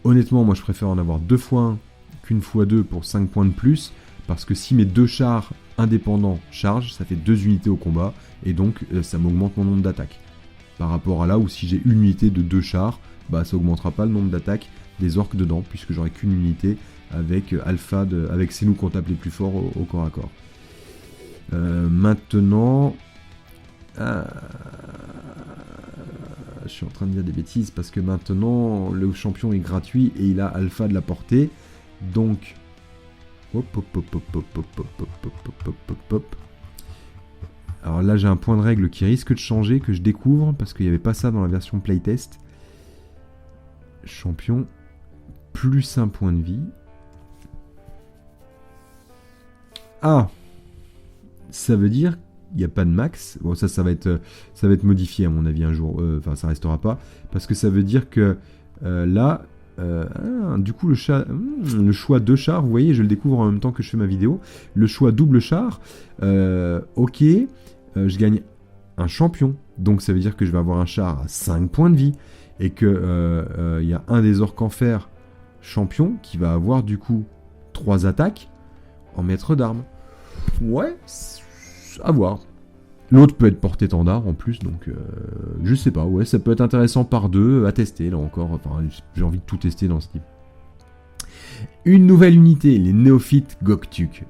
Speaker 2: honnêtement, moi je préfère en avoir 2 x 1 qu'une fois 2 pour 5 points de plus. Parce que si mes 2 chars indépendants chargent, ça fait 2 unités au combat. Et donc ça m'augmente mon nombre d'attaques. Par rapport à là où si j'ai une unité de 2 chars, bah ça augmentera pas le nombre d'attaques des orques dedans. Puisque j'aurai qu'une unité avec alpha, avec c'est nous qu'on tape les plus forts au corps à corps. Maintenant... je suis en train de dire des bêtises parce que maintenant le champion est gratuit et il a alpha de la portée. Donc... Hop. Alors là, j'ai un point de règle qui risque de changer, que je découvre, parce qu'il n'y avait pas ça dans la version playtest. Champion, plus un point de vie. Ah, ça veut dire qu'il n'y a pas de max. Bon, ça va être modifié à mon avis un jour. Enfin, ça restera pas. Parce que ça veut dire que là... du coup le choix de char, vous voyez, je le découvre en même temps que je fais ma vidéo, le choix double char, ok, je gagne un champion, donc ça veut dire que je vais avoir un char à 5 points de vie, et que y a un des orques en fer champion qui va avoir du coup 3 attaques en maître d'armes. Ouais, à voir. L'autre peut être porte-étendard en plus, donc je sais pas, ouais, ça peut être intéressant par deux, à tester, là encore, enfin, j'ai envie de tout tester dans ce type. Une nouvelle unité, les néophytes Goktuk.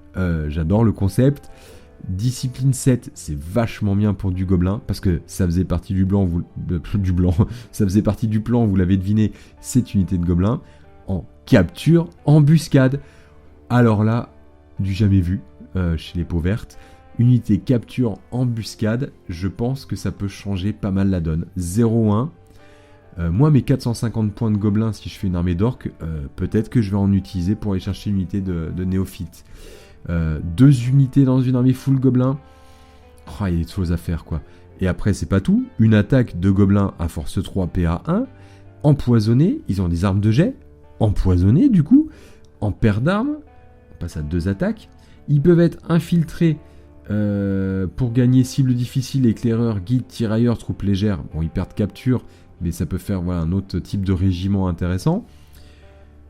Speaker 2: J'adore le concept. Discipline 7, c'est vachement bien pour du gobelin, parce que ça faisait partie du blanc, ça faisait partie du plan, vous l'avez deviné, cette unité de gobelin, en capture, embuscade. Alors là, du jamais vu chez les peaux vertes. Unité capture embuscade, je pense que ça peut changer pas mal la donne. 0-1. Moi, mes 450 points de gobelins, si je fais une armée d'orques, peut-être que je vais en utiliser pour aller chercher une unité de néophytes. 2 unités dans une armée full gobelin. Oh, il y a des choses à faire, quoi. Et après, c'est pas tout. Une attaque de gobelins à force 3 PA1. Empoisonné, ils ont des armes de jet. Empoisonné, du coup. En paire d'armes. On passe à 2 attaques. Ils peuvent être infiltrés. Pour gagner cible difficile, éclaireur, guide, tirailleur, troupe légère. Bon, ils perdent capture, mais ça peut faire voilà, un autre type de régiment intéressant.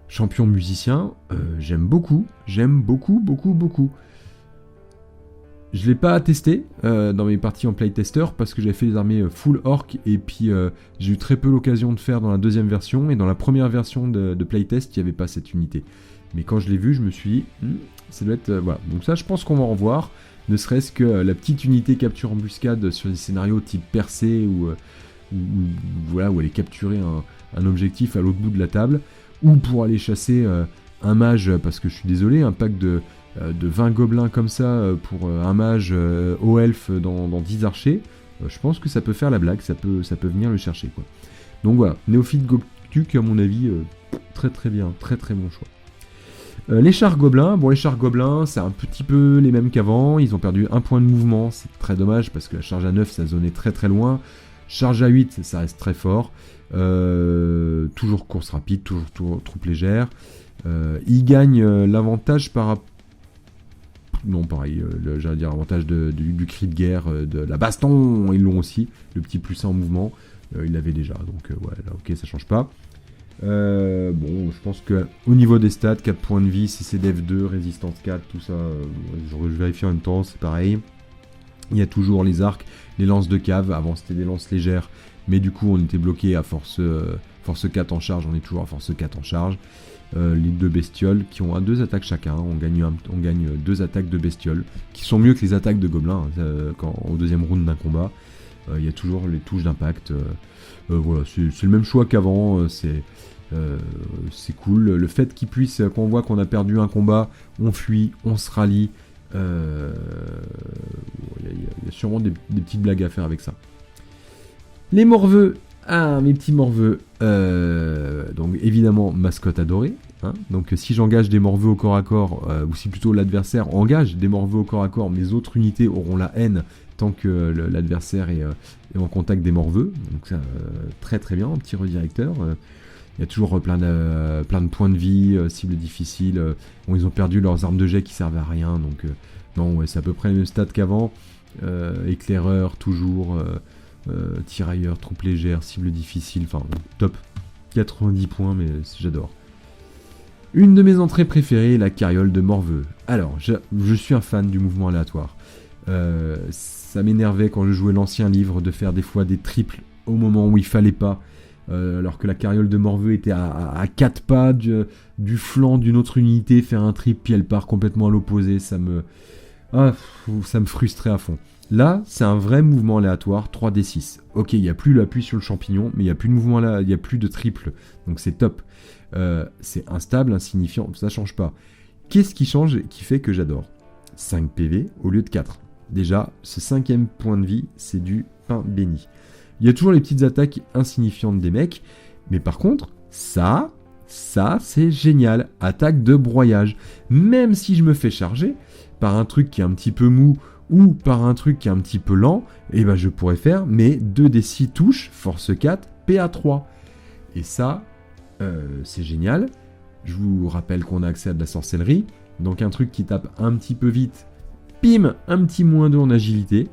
Speaker 2: Champion musicien, j'aime beaucoup, beaucoup. Je l'ai pas testé dans mes parties en playtester parce que j'avais fait des armées full orc et puis j'ai eu très peu l'occasion de faire dans la deuxième version, et dans la première version de playtest, il n'y avait pas cette unité. Mais quand je l'ai vu, je me suis dit, ça doit être... voilà. Donc ça, je pense qu'on va en revoir. Ne serait-ce que la petite unité capture embuscade sur des scénarios type percé ou voilà, où aller capturer un objectif à l'autre bout de la table, ou pour aller chasser un mage, parce que je suis désolé, un pack de 20 gobelins comme ça pour un mage haut elfe dans 10 archers, je pense que ça peut faire la blague, ça peut venir le chercher, quoi. Donc voilà, Néophyte Goktuk, à mon avis, très très bien, très très bon choix. Les chars gobelins, bon, les chars gobelins, c'est un petit peu les mêmes qu'avant, ils ont perdu un point de mouvement, c'est très dommage parce que la charge à 9, ça zonait très très loin, charge à 8, ça reste très fort, toujours course rapide, toujours troupe légère, ils gagnent l'avantage par... Non, pareil, j'allais dire l'avantage du cri de guerre, de la baston, ils l'ont aussi, le petit plus 1 en mouvement, ils l'avaient déjà, donc ouais, là, ok, ça change pas. Bon, je pense que au niveau des stats, 4 points de vie, CCDF 2, résistance 4, tout ça, je vérifie en même temps, c'est pareil. Il y a toujours les arcs, les lances de cave, avant c'était des lances légères, mais du coup on était bloqué à force 4 en charge, on est toujours à force 4 en charge. Les 2 bestioles qui ont 2 attaques chacun, on gagne 2 attaques de bestioles, qui sont mieux que les attaques de gobelins, au deuxième round d'un combat. Il y a toujours les touches d'impact, voilà, c'est le même choix qu'avant, c'est cool. Le fait qu'ils puissent, quand on voit qu'on a perdu un combat, on fuit, on se rallie, il y a sûrement des petites blagues à faire avec ça. Les morveux, mes petits morveux, donc évidemment mascotte adorée, hein, donc si j'engage des morveux au corps à corps, ou si plutôt l'adversaire engage des morveux au corps à corps, mes autres unités auront la haine tant que l'adversaire est en contact des morveux, donc ça, très très bien, un petit redirecteur. Il y a toujours plein de points de vie, cibles difficiles. Bon, ils ont perdu leurs armes de jet qui servent à rien, donc non, ouais, c'est à peu près le même stat qu'avant. Éclaireur, toujours, tirailleur, troupe légère, cible difficile, enfin top. 90 points, mais j'adore. Une de mes entrées préférées, la carriole de Morveux. Alors, je suis un fan du mouvement aléatoire. Ça m'énervait quand je jouais l'ancien livre de faire des fois des triples au moment où il fallait pas, alors que la carriole de Morveux était à 4 pas du flanc d'une autre unité, faire un triple puis elle part complètement à l'opposé, ça me frustrait à fond. Là, c'est un vrai mouvement aléatoire, 3d6. Ok, il n'y a plus l'appui sur le champignon, mais il n'y a plus de mouvement là, il n'y a plus de triple, donc c'est top. C'est instable, insignifiant, ça change pas. Qu'est-ce qui change et qui fait que j'adore ? 5 PV au lieu de 4. Déjà, ce 5e point de vie, c'est du pain béni. Il y a toujours les petites attaques insignifiantes des mecs, mais par contre, ça c'est génial. Attaque de broyage. Même si je me fais charger par un truc qui est un petit peu mou ou par un truc qui est un petit peu lent, et ben je pourrais faire mes 2 des 6 touches, force 4, PA3. Et ça, c'est génial. Je vous rappelle qu'on a accès à de la sorcellerie, donc un truc qui tape un petit peu vite, pim, un petit -2 en agilité.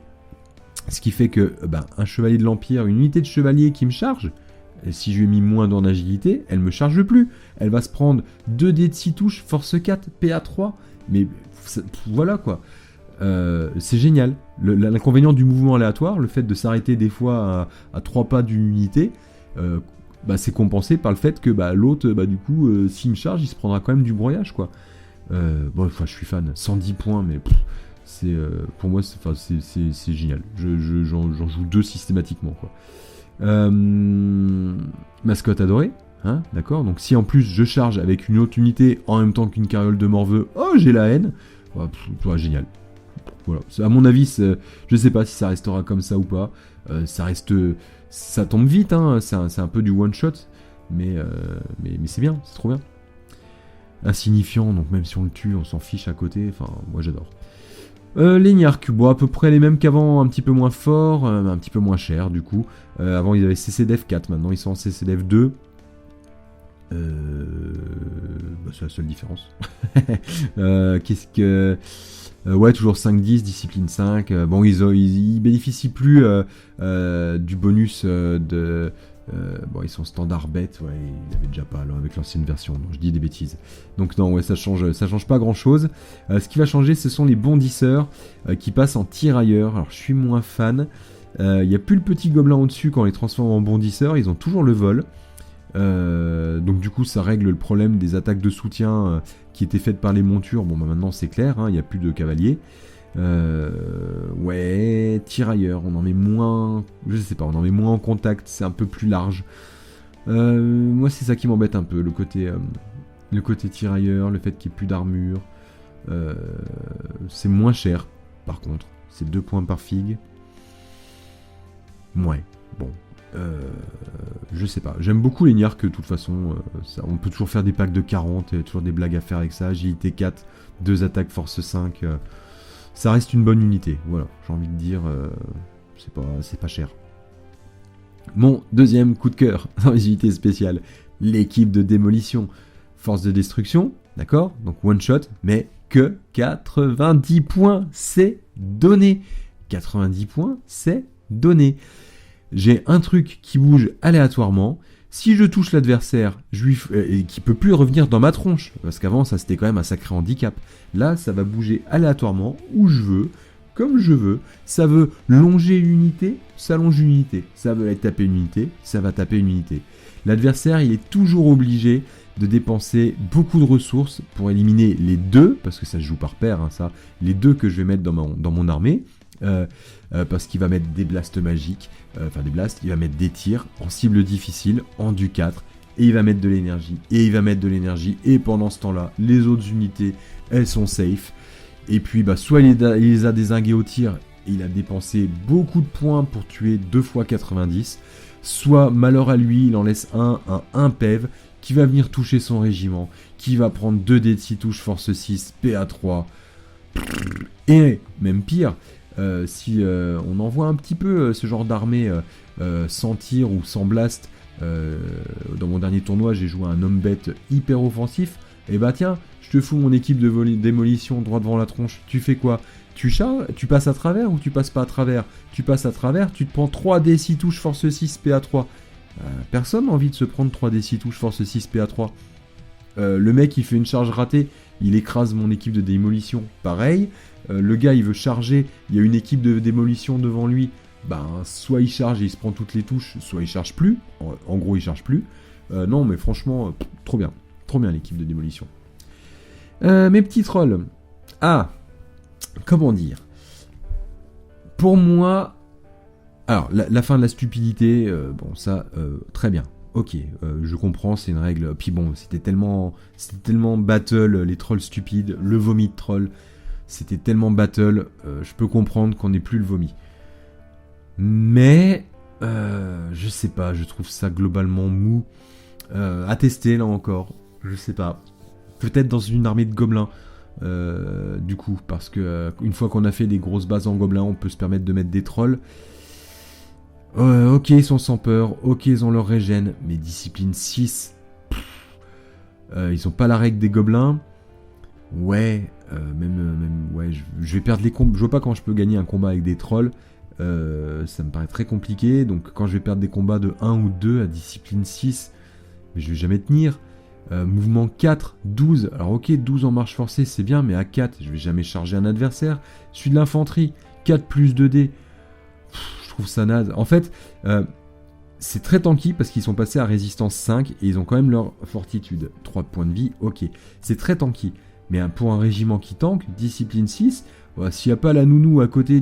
Speaker 2: Ce qui fait que un chevalier de l'Empire, une unité de chevalier qui me charge, si je lui ai mis -2 en agilité, elle me charge plus. Elle va se prendre 2 dés de 6 touches, force 4, PA3. Mais voilà quoi. C'est génial. L'inconvénient du mouvement aléatoire, le fait de s'arrêter des fois à 3 pas d'une unité, c'est compensé par le fait que l'autre, du coup, s'il me charge, il se prendra quand même du broyage quoi. Je suis fan. 110 points, mais... pour moi, c'est génial. J'en joue 2 systématiquement, quoi. Mascotte adorée, hein, d'accord. Donc si en plus je charge avec une autre unité en même temps qu'une carriole de Morveux, oh j'ai la haine. Génial. Voilà. À mon avis, je sais pas si ça restera comme ça ou pas. Ça tombe vite, hein. C'est un peu du one shot, mais c'est bien, c'est trop bien. Insignifiant, donc même si on le tue, on s'en fiche à côté. Enfin, moi j'adore. Les Niarques, à peu près les mêmes qu'avant, un petit peu moins forts, un petit peu moins cher du coup. Avant ils avaient CCDF 4, maintenant ils sont en CCDF 2. C'est la seule différence. Qu'est-ce que... toujours 5-10, discipline 5. Ils bénéficient plus du bonus de... ils sont standard bêtes, ils l'avaient déjà pas alors, avec l'ancienne version, donc je dis des bêtises. Donc non, ça change pas grand chose. Ce qui va changer, ce sont les bondisseurs qui passent en tirailleurs. Alors je suis moins fan. Il n'y a plus le petit gobelin au-dessus quand on les transforme en bondisseurs, ils ont toujours le vol. Donc du coup ça règle le problème des attaques de soutien qui étaient faites par les montures. Maintenant c'est clair, il n'y a plus de cavaliers. Tirailleurs, on en met moins, je sais pas, on en met moins en contact, c'est un peu plus large. Moi c'est ça qui m'embête un peu, le côté tirailleur, le fait qu'il n'y ait plus d'armure. C'est moins cher, par contre, c'est 2 points par figue. Je sais pas, j'aime beaucoup les Niarques de toute façon, on peut toujours faire des packs de 40, il y a toujours des blagues à faire avec ça, agilité 4, 2 attaques force 5, ça reste une bonne unité, voilà, j'ai envie de dire, c'est pas cher. Mon deuxième coup de cœur dans les unités spéciales, l'équipe de démolition, force de destruction, d'accord, donc one shot, mais que 90 points, c'est donné. 90 points, c'est donné. J'ai un truc qui bouge aléatoirement. Si je touche l'adversaire, et qui peut plus revenir dans ma tronche, parce qu'avant ça c'était quand même un sacré handicap. Là, ça va bouger aléatoirement où je veux, comme je veux. Ça veut longer une unité, ça longe une unité. Ça veut aller taper une unité, ça va taper une unité. L'adversaire, il est toujours obligé de dépenser beaucoup de ressources pour éliminer les 2, parce que ça se joue par paire, les 2 que je vais mettre dans mon armée. Parce qu'il va mettre des blasts magiques, il va mettre des tirs en cible difficile, en du 4, et il va mettre de l'énergie, et pendant ce temps-là, les autres unités, elles sont safe, et puis soit il les a dézingués au tir, et il a dépensé beaucoup de points pour tuer 2 fois 90, soit malheur à lui, il en laisse un PEV, qui va venir toucher son régiment, qui va prendre 2 dés de 6 touches, force 6, PA3, et même pire, si on envoie un petit peu ce genre d'armée sans tir ou sans blast, dans mon dernier tournoi j'ai joué un homme bête hyper offensif, et tiens, je te fous mon équipe de démolition droit devant la tronche, tu fais quoi? Tu charges, tu passes à travers ou tu passes pas à travers? Tu passes à travers, tu te prends 3 d 6 touches force 6 PA3. Personne n'a envie de se prendre 3 d 6 touches force 6 PA3. Le mec il fait une charge ratée, il écrase mon équipe de démolition, pareil. Le gars il veut charger, il y a une équipe de démolition devant lui, soit il charge et il se prend toutes les touches, soit il charge plus, en gros il charge plus. Non mais franchement, trop bien l'équipe de démolition. Mes petits trolls, comment dire, pour moi, alors la fin de la stupidité, très bien. Ok, je comprends, c'est une règle. Puis c'était tellement battle, les trolls stupides, le vomi de troll. c'était tellement battle, je peux comprendre qu'on n'ait plus le vomi. Mais, je sais pas, je trouve ça globalement mou. À tester là encore, je sais pas. Peut-être dans une armée de gobelins, du coup, parce que une fois qu'on a fait des grosses bases en gobelins, on peut se permettre de mettre des trolls. Ok, ils sont sans peur, ok, ils ont leur régène, mais discipline 6, ils ont pas la règle des gobelins. Ouais, ouais, je vais perdre les combats. Je vois pas quand je peux gagner un combat avec des trolls. Ça me paraît très compliqué. Donc quand je vais perdre des combats de 1 ou 2 à discipline 6, mais je vais jamais tenir. Mouvement 4, 12. Alors ok, 12 en marche forcée, c'est bien, mais à 4, je vais jamais charger un adversaire. Je suis de l'infanterie, 4 plus 2D. Je trouve ça naze. En fait, c'est très tanky parce qu'ils sont passés à résistance 5 et ils ont quand même leur fortitude. 3 points de vie, ok. C'est très tanky. Mais pour un régiment qui tank, discipline 6, s'il n'y a pas la nounou à côté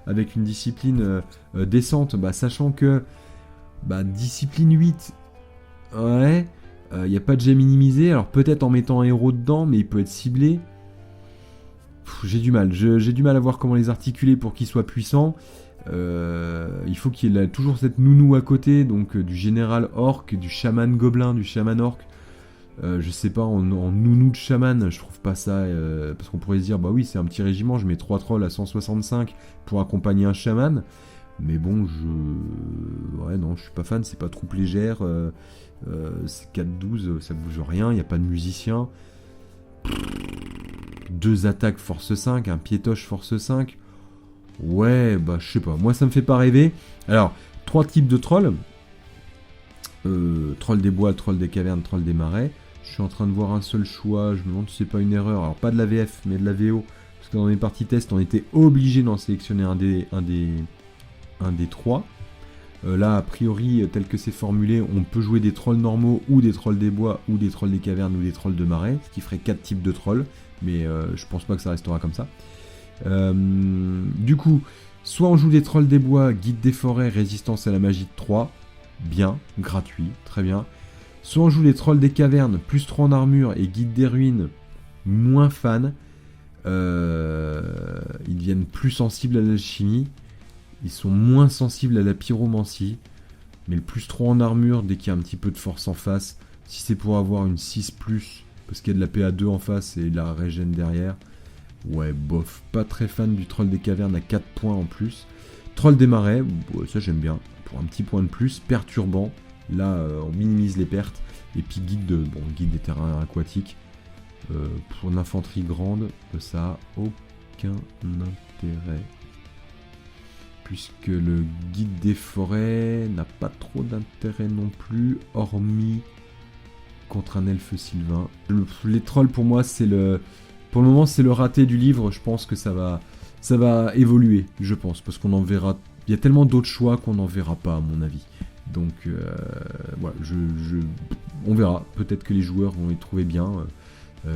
Speaker 2: avec une discipline décente, sachant que discipline 8, ouais, il n'y a pas de jet minimisé, alors peut-être en mettant un héros dedans, mais il peut être ciblé. J'ai du mal, j'ai du mal à voir comment les articuler pour qu'ils soient puissants. Il faut qu'il y ait toujours cette nounou à côté, donc du général orc, du chaman gobelin, du chaman orc. Je sais pas, en nounou de chaman, je trouve pas ça, parce qu'on pourrait se dire, bah oui, c'est un petit régiment, je mets 3 trolls à 165 pour accompagner un chaman, mais bon, ouais, non, je suis pas fan, c'est pas troupe légère, c'est 4-12, ça bouge rien, y a pas de musicien, 2 attaques force 5, un piétoche force 5, ouais, je sais pas, moi ça me fait pas rêver. Alors, 3 types de trolls, troll des bois, troll des cavernes, troll des marais. Je suis en train de voir un seul choix, je me demande si c'est pas une erreur, alors pas de la VF mais de la VO, parce que dans les parties test on était obligé d'en sélectionner un des 3. Là a priori tel que c'est formulé, on peut jouer des trolls normaux ou des trolls des bois ou des trolls des cavernes ou des trolls de marais, ce qui ferait 4 types de trolls, mais je pense pas que ça restera comme ça. Du coup, soit on joue des trolls des bois, guide des forêts, résistance à la magie de 3, bien, gratuit, très bien. Soit on joue les trolls des cavernes, plus 3 en armure et guide des ruines, moins fan. Ils deviennent plus sensibles à l'alchimie. Ils sont moins sensibles à la pyromancie. Mais le plus 3 en armure, dès qu'il y a un petit peu de force en face, si c'est pour avoir une 6+, parce qu'il y a de la PA2 en face et la régène derrière, ouais, bof, pas très fan du troll des cavernes à 4 points en plus. Troll des marais, ça j'aime bien, pour un petit point de plus. Perturbant, là on minimise les pertes. Et puis guide des terrains aquatiques. Pour l'infanterie grande, ça a aucun intérêt. Puisque le guide des forêts n'a pas trop d'intérêt non plus, hormis contre un elfe sylvain. Les trolls pour moi pour le moment c'est le raté du livre. Je pense que ça va évoluer, je pense, parce qu'on en verra. Il y a tellement d'autres choix qu'on n'en verra pas à mon avis. Donc voilà, on verra. Peut-être que les joueurs vont y trouver bien.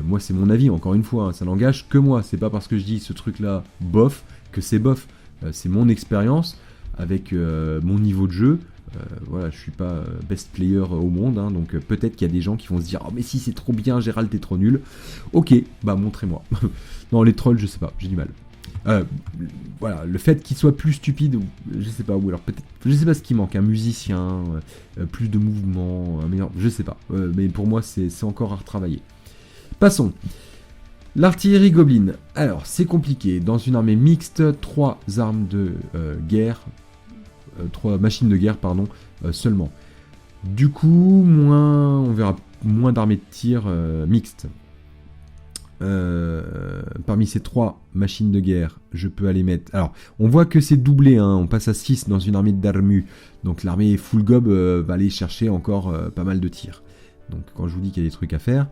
Speaker 2: Moi c'est mon avis, encore une fois, hein, ça n'engage que moi. C'est pas parce que je dis ce truc là bof que c'est bof. C'est mon expérience avec mon niveau de jeu. Voilà, je suis pas best player au monde, hein, donc peut-être qu'il y a des gens qui vont se dire « Oh mais si c'est trop bien, Gérald t'es trop nul ». Ok, montrez-moi. Non, les trolls, je sais pas, j'ai du mal. Voilà, le fait qu'il soit plus stupide, je sais pas, ou alors peut-être, je sais pas ce qui manque, un musicien, plus de mouvement, un meilleur, je sais pas, mais pour moi c'est encore à retravailler. Passons. L'artillerie gobeline, alors c'est compliqué, dans une armée mixte, 3 armes de guerre, 3 machines de guerre, pardon, seulement. Du coup, on verra moins d'armées de tir mixtes. Parmi ces 3 machines de guerre, je peux aller mettre... Alors, on voit que c'est doublé, hein, on passe à 6 dans une armée d'armu. Donc l'armée full gob va aller chercher encore pas mal de tirs. Donc quand je vous dis qu'il y a des trucs à faire...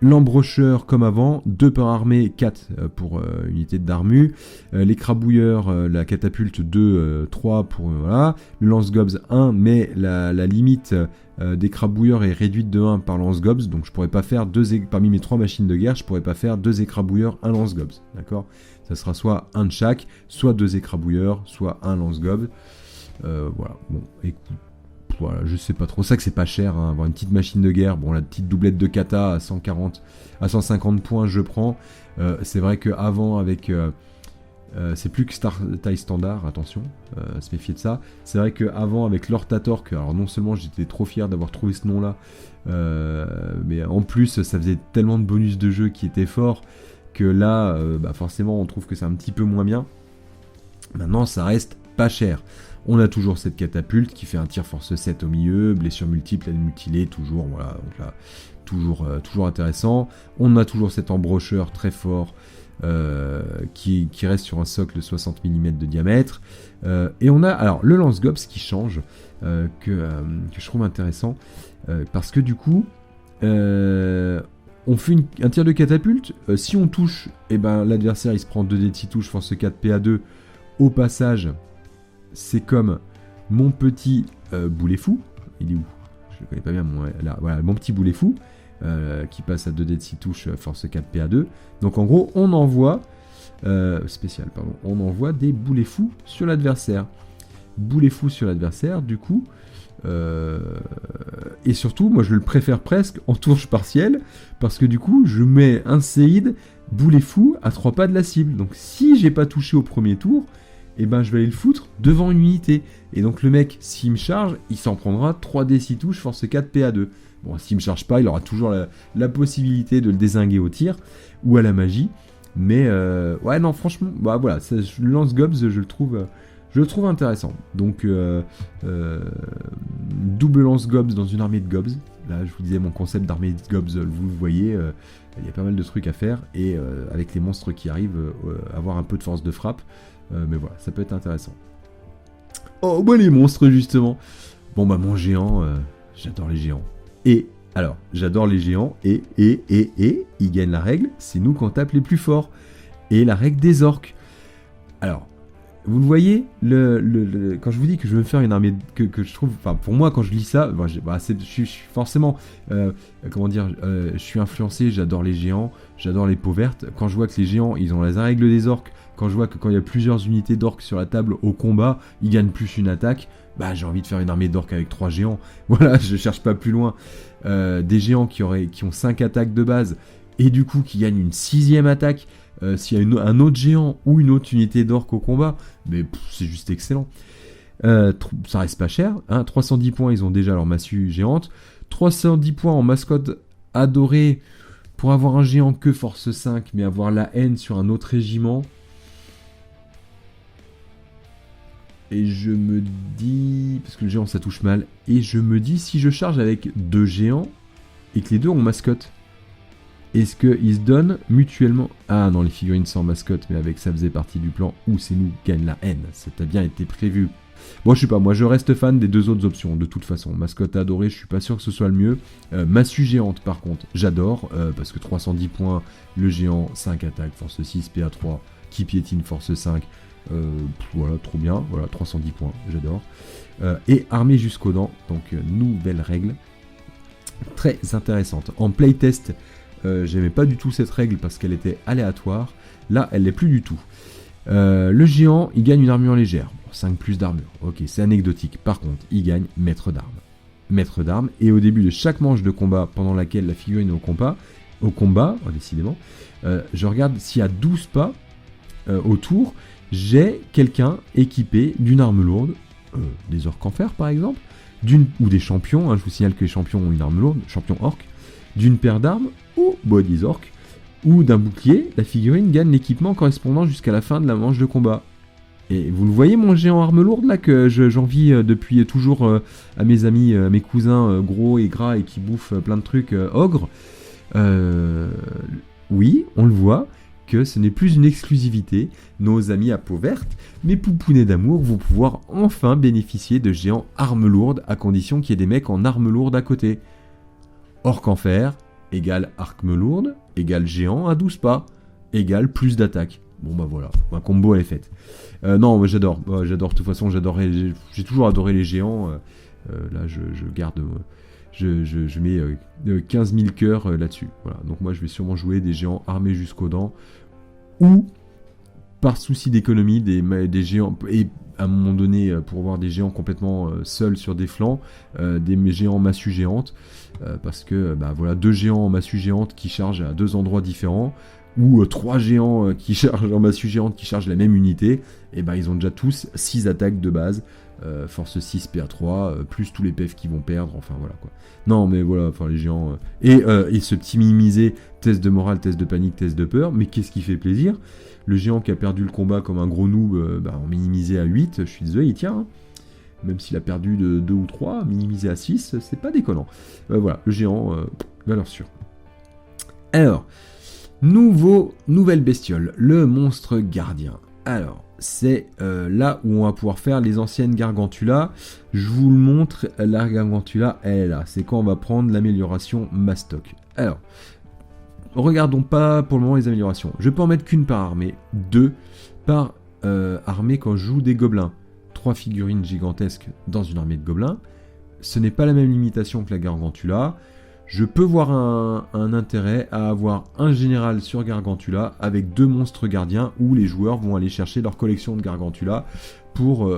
Speaker 2: L'embrocheur comme avant, 2 par armée, 4 pour unité d'armu. L'écrabouilleur, la catapulte 2, 3 pour... voilà. Le lance-gobs 1, mais la limite d'écrabouilleur est réduite de 1 par lance-gobs. Donc je pourrais pas faire parmi mes 3 machines de guerre, je pourrais pas faire 2 écrabouilleurs, 1 lance-gobs. D'accord ? Ça sera soit 1 de chaque, soit 2 écrabouilleurs, soit 1 lance-gobs. Voilà, bon, écoute. voilà, je sais pas trop. C'est ça que c'est pas cher, hein, avoir une petite machine de guerre. Bon, la petite doublette de kata à 150 points, je prends. C'est vrai qu'avant, avec... c'est plus que taille standard, attention, se méfier de ça. C'est vrai qu'avant, avec Lord Tatork, alors non seulement j'étais trop fier d'avoir trouvé ce nom-là, mais en plus, ça faisait tellement de bonus de jeu qui étaient forts, que là, forcément, on trouve que c'est un petit peu moins bien. Maintenant, ça reste pas cher. On a toujours cette catapulte qui fait un tir force 7 au milieu, blessure multiple, elle mutilée, toujours, voilà, donc là, toujours intéressant. On a toujours cet embrocheur très fort, qui reste sur un socle de 60 mm de diamètre. Et on a alors le lance-gobs qui change, que je trouve intéressant, parce que du coup, on fait un tir de catapulte. Si on touche, l'adversaire il se prend 2 dés de 6 touches, force 4, PA2. Au passage, c'est comme mon petit boulet fou. Il est où? Je le connais pas bien. Voilà, mon petit boulet fou. Qui passe à 2 dés de 6 touches, force 4, PA2. Donc en gros, on envoie on envoie des boulets fous sur l'adversaire. Boulets fous sur l'adversaire, du coup. Et surtout, moi je le préfère presque en touche partielle, parce que du coup, je mets un séide boulet fou à 3 pas de la cible. Donc si j'ai pas touché au premier tour, je vais aller le foutre devant une unité. Et donc le mec, s'il me charge, il s'en prendra 3D 6 touches, force 4, PA2. Bon, s'il me charge pas, il aura toujours la possibilité de le dézinguer au tir ou à la magie. Mais ouais, non, franchement, voilà, le lance-gobs, je le trouve intéressant. Donc, double lance-gobs dans une armée de gobs. Là, je vous disais, mon concept d'armée de gobs, vous le voyez, il y a pas mal de trucs à faire. Et avec les monstres qui arrivent, avoir un peu de force de frappe. Mais voilà, ça peut être intéressant. Oh, les monstres, justement. Bon, mon géant, j'adore les géants. Et alors, j'adore les géants, et ils gagnent la règle, c'est nous qu'on tape les plus forts. Et la règle des orques. Alors, vous le voyez, quand je vous dis que je veux me faire une armée que je trouve, enfin pour moi quand je lis ça, je suis forcément, je suis influencé, j'adore les géants, j'adore les peaux vertes. Quand je vois que les géants, ils ont la règle des orques, quand je vois que quand il y a plusieurs unités d'orques sur la table au combat, ils gagnent plus une attaque. J'ai envie de faire une armée d'orques avec 3 géants. Voilà, je cherche pas plus loin. Des géants qui ont 5 attaques de base et du coup qui gagnent une 6ème attaque s'il y a un autre géant ou une autre unité d'orques au combat. Mais c'est juste excellent. Ça reste pas cher. 310 points, ils ont déjà leur massue géante. 310 points en mascotte adorée pour avoir un géant que force 5 mais avoir la haine sur un autre régiment. Et je me dis, parce que le géant ça touche mal, et je me dis si je charge avec 2 géants et que les 2 ont mascotte, est-ce qu'ils se donnent mutuellement? Ah non, les figurines sans mascotte, mais avec ça faisait partie du plan où c'est nous gagne la haine, ça a bien été prévu. Bon, je sais pas, moi je reste fan des 2 autres options, de toute façon. Mascotte adorée, je suis pas sûr que ce soit le mieux. Massue géante par contre, j'adore, parce que 310 points, le géant, 5 attaques, force 6, PA3, qui piétine, force 5. Voilà, trop bien, voilà, 310 points, j'adore. Et armée jusqu'aux dents, donc nouvelle règle, très intéressante. En playtest, j'aimais pas du tout cette règle parce qu'elle était aléatoire, là elle l'est plus du tout. Le géant, il gagne une armure légère, 5 plus d'armure, ok, c'est anecdotique. Par contre, il gagne maître d'armes, et au début de chaque manche de combat pendant laquelle la figurine est au combat, décidément, je regarde s'il y a 12 pas autour, j'ai quelqu'un équipé d'une arme lourde, des orques en fer par exemple, ou des champions, je vous signale que les champions ont une arme lourde, champion orc, d'une paire d'armes, ou des orques, ou d'un bouclier. La figurine gagne l'équipement correspondant jusqu'à la fin de la manche de combat. Et vous le voyez mon géant arme lourde là que j'envie depuis toujours à mes amis, à mes cousins gros et gras et qui bouffent plein de trucs ogres. Oui, on le voit, que ce n'est plus une exclusivité, nos amis à peau verte, mes poupounets d'amour vont pouvoir enfin bénéficier de géants armes lourdes à condition qu'il y ait des mecs en armes lourdes à côté. Orc en fer, égale arme lourde, égale géant à 12 pas, égale plus d'attaque. Bon voilà, ma combo elle est faite. Non, mais j'adore, de toute façon j'ai toujours adoré les géants, là je garde... Je mets 15 000 cœurs là-dessus. Voilà. Donc moi je vais sûrement jouer des géants armés jusqu'aux dents ou par souci d'économie, des géants, et à un moment donné, pour voir des géants complètement seuls sur des flancs, des géants en massue géante, parce que voilà, 2 géants en massue géante qui chargent à 2 endroits différents, ou 3 géants qui chargent en massue géante qui chargent la même unité, et ils ont déjà tous 6 attaques de base, force 6 PA3, plus tous les PF qu'ils vont perdre, enfin voilà quoi. Non mais voilà, enfin les géants... Et ce petit minimisé, test de morale, test de panique, test de peur, mais qu'est-ce qui fait plaisir? Le géant qui a perdu le combat comme un gros noob, en minimisé à 8, je suis désolé, il tient, hein. Même s'il a perdu de 2 ou 3, minimisé à 6, c'est pas déconnant. Voilà, le géant, valeur sûre. Alors, nouvelle bestiole, le monstre gardien. Alors, c'est là où on va pouvoir faire les anciennes Gargantula. Je vous le montre, la Gargantula, elle est là. C'est quand on va prendre l'amélioration Mastoc. Alors, regardons pas pour le moment les améliorations. Je peux en mettre qu'une par armée, 2 par armée quand je joue des gobelins. 3 figurines gigantesques dans une armée de gobelins. Ce n'est pas la même limitation que la Gargantula. Je peux voir un intérêt à avoir un général sur Gargantula avec 2 monstres gardiens où les joueurs vont aller chercher leur collection de Gargantula pour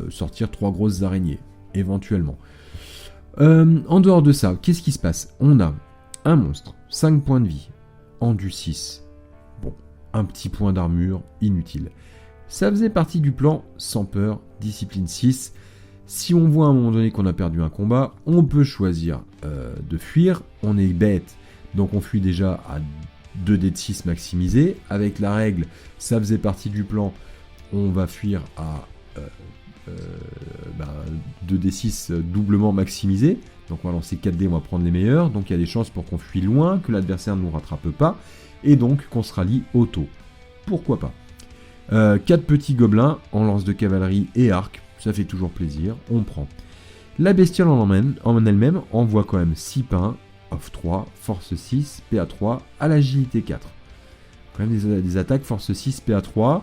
Speaker 2: sortir 3 grosses araignées, éventuellement. En dehors de ça, qu'est-ce qui se passe? On a un monstre, 5 points de vie, endu 6. Bon, un petit point d'armure, inutile. Ça faisait partie du plan sans peur, discipline 6. Si on voit à un moment donné qu'on a perdu un combat, on peut choisir de fuir. On est bête, donc on fuit déjà à 2d de 6 maximisé. Avec la règle, ça faisait partie du plan, on va fuir à 2d6 doublement maximisé. Donc on va lancer 4d, on va prendre les meilleurs. Donc il y a des chances pour qu'on fuit loin, que l'adversaire ne nous rattrape pas, et donc qu'on se rallie auto. Pourquoi pas 4 petits gobelins en lance de cavalerie et arc. Ça fait toujours plaisir, on prend. La bestiole en elle-même envoie quand même 6 pains, off 3, force 6, PA3, à l'agilité 4. Quand même des attaques force 6, PA3,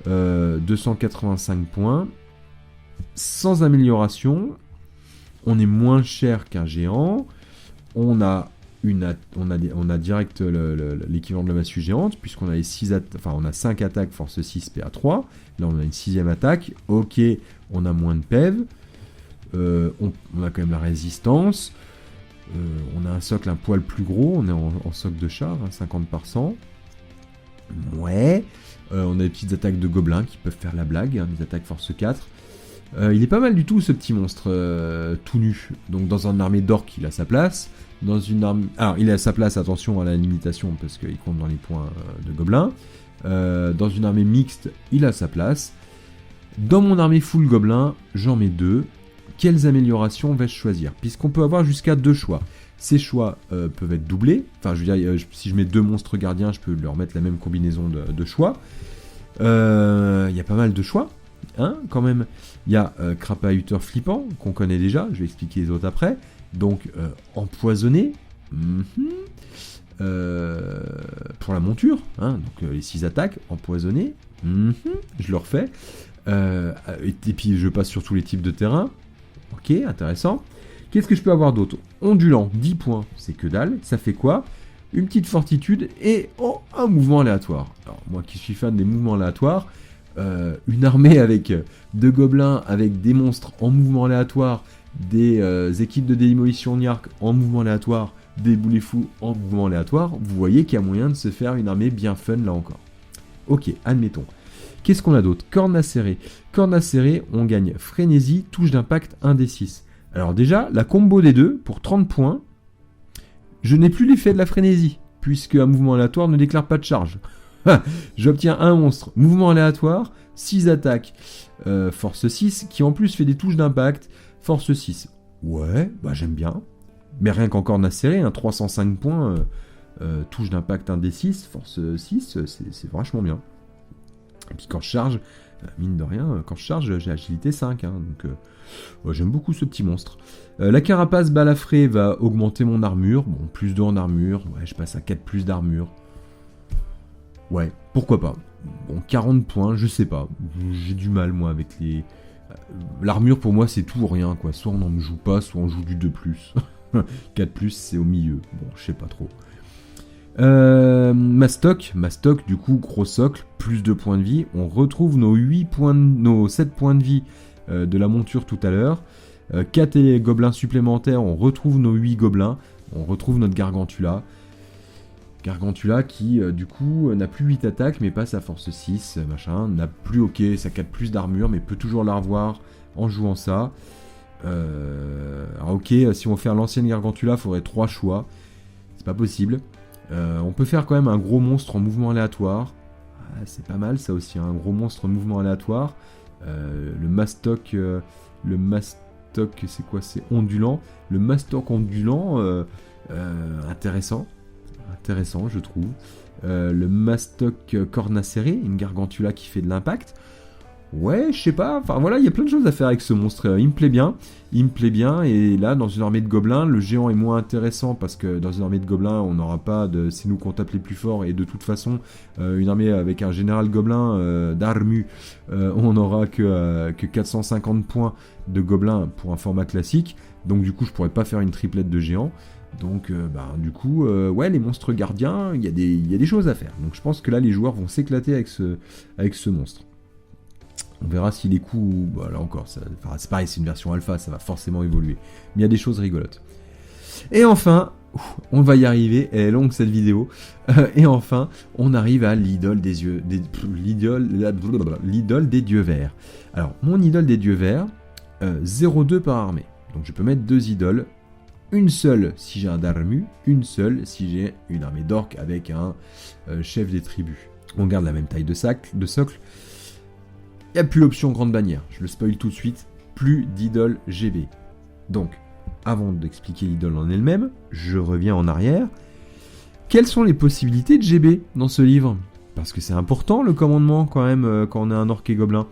Speaker 2: 285 points, sans amélioration, on est moins cher qu'un géant, on a direct l'équivalent de la massue géante, puisqu'on a on a 5 attaques force 6 PA3. Là on a une 6ème attaque. Ok, on a moins de PEV. On a quand même la résistance. On a un socle un poil plus gros. On est en socle de char, 50 par 100. Ouais. On a des petites attaques de gobelins qui peuvent faire la blague, des attaques force 4. Il est pas mal du tout ce petit monstre tout nu. Donc dans une armée d'orques, il a sa place. Dans une armée... Alors, il a sa place, attention à la limitation, parce qu'il compte dans les points de gobelins. Dans une armée mixte, il a sa place. Dans mon armée full gobelin, j'en mets 2. Quelles améliorations vais-je choisir? Puisqu'on peut avoir jusqu'à 2 choix. Ces choix peuvent être doublés. Enfin, je veux dire, si je mets 2 monstres gardiens, je peux leur mettre la même combinaison de choix. Il y a pas mal de choix, hein, quand même. Il y a Crapahuteur flippant, qu'on connaît déjà, je vais expliquer les autres après. Donc, empoisonné, pour la monture, hein, donc les 6 attaques, empoisonné, je le refais. Et puis, je passe sur tous les types de terrain. Ok, intéressant. Qu'est-ce que je peux avoir d'autre? Ondulant, 10 points, c'est que dalle. Ça fait quoi? Une petite fortitude et un mouvement aléatoire. Alors, moi qui suis fan des mouvements aléatoires, une armée avec 2 gobelins, avec des monstres en mouvement aléatoire, des équipes de démolition Niark en mouvement aléatoire, des boulets fous en mouvement aléatoire, vous voyez qu'il y a moyen de se faire une armée bien fun là encore. Ok, admettons. Qu'est-ce qu'on a d'autre? Corne acérée. Corne acérée, on gagne frénésie, touche d'impact 1d6. Alors déjà, la combo des deux, pour 30 points, je n'ai plus l'effet de la frénésie, puisque un mouvement aléatoire ne déclare pas de charge. J'obtiens un monstre, mouvement aléatoire, 6 attaques, force 6, qui en plus fait des touches d'impact, force 6. Ouais, bah j'aime bien. Mais rien qu'encore acéré, 305 points, touche d'impact 1d6, force 6, c'est vachement bien. Et puis quand je charge, mine de rien, quand je charge, j'ai agilité 5, donc ouais, j'aime beaucoup ce petit monstre. La carapace balafrée va augmenter mon armure, bon, plus 2 en armure, ouais, je passe à 4 plus d'armure. Ouais, pourquoi pas. Bon, 40 points, je sais pas, j'ai du mal moi avec les... L'armure pour moi c'est tout ou rien, quoi. Soit on n'en joue pas, soit on joue du 2+. 4+, c'est au milieu, bon, je sais pas trop. Mastoc, du coup, gros socle, plus de points de vie. On retrouve nos 7 points de vie de la monture tout à l'heure. 4 gobelins supplémentaires, on retrouve nos 8 gobelins. On retrouve notre Gargantula. Gargantula qui, du coup, n'a plus 8 attaques, mais passe à force 6, machin. N'a plus, ok, ça 4 plus d'armure, mais peut toujours la revoir en jouant ça. Alors, ok, si on fait à l'ancienne Gargantula, il faudrait 3 choix. C'est pas possible. On peut faire quand même un gros monstre en mouvement aléatoire. Ah, c'est pas mal, ça aussi, un gros monstre en mouvement aléatoire. Le Mastoc, c'est quoi? C'est ondulant. Le Mastoc ondulant, intéressant, je trouve. Le Mastoc cornacéré, une Gargantula qui fait de l'impact. Ouais, je sais pas, enfin voilà, il y a plein de choses à faire avec ce monstre. Il me plaît bien, et là, dans une armée de gobelins, le géant est moins intéressant, parce que dans une armée de gobelins, on n'aura pas de... C'est nous qu'on tape les plus forts, et de toute façon, une armée avec un général gobelin d'Armu, on n'aura que 450 points de gobelins pour un format classique, donc du coup, je pourrais pas faire une triplette de géants. Donc, du coup, ouais, les monstres gardiens, il y a des choses à faire. Donc, je pense que là, les joueurs vont s'éclater avec ce monstre. On verra si les coups... Bah, là encore, c'est pareil, c'est une version alpha, ça va forcément évoluer. Mais il y a des choses rigolotes. Et enfin, on va y arriver, elle est longue cette vidéo. Et enfin, on arrive à l'idole des dieux verts. Alors, mon idole des dieux verts, 0,2 par armée. Donc je peux mettre 2 idoles. Une seule si j'ai un Darmu, une seule si j'ai une armée d'orques avec un chef des tribus. On garde la même taille de socle. Il n'y a plus l'option grande bannière, je le spoil tout de suite, plus d'idole GB. Donc, avant d'expliquer l'idole en elle-même, je reviens en arrière. Quelles sont les possibilités de GB dans ce livre? Parce que c'est important le commandement quand même, quand on a un orc et gobelin.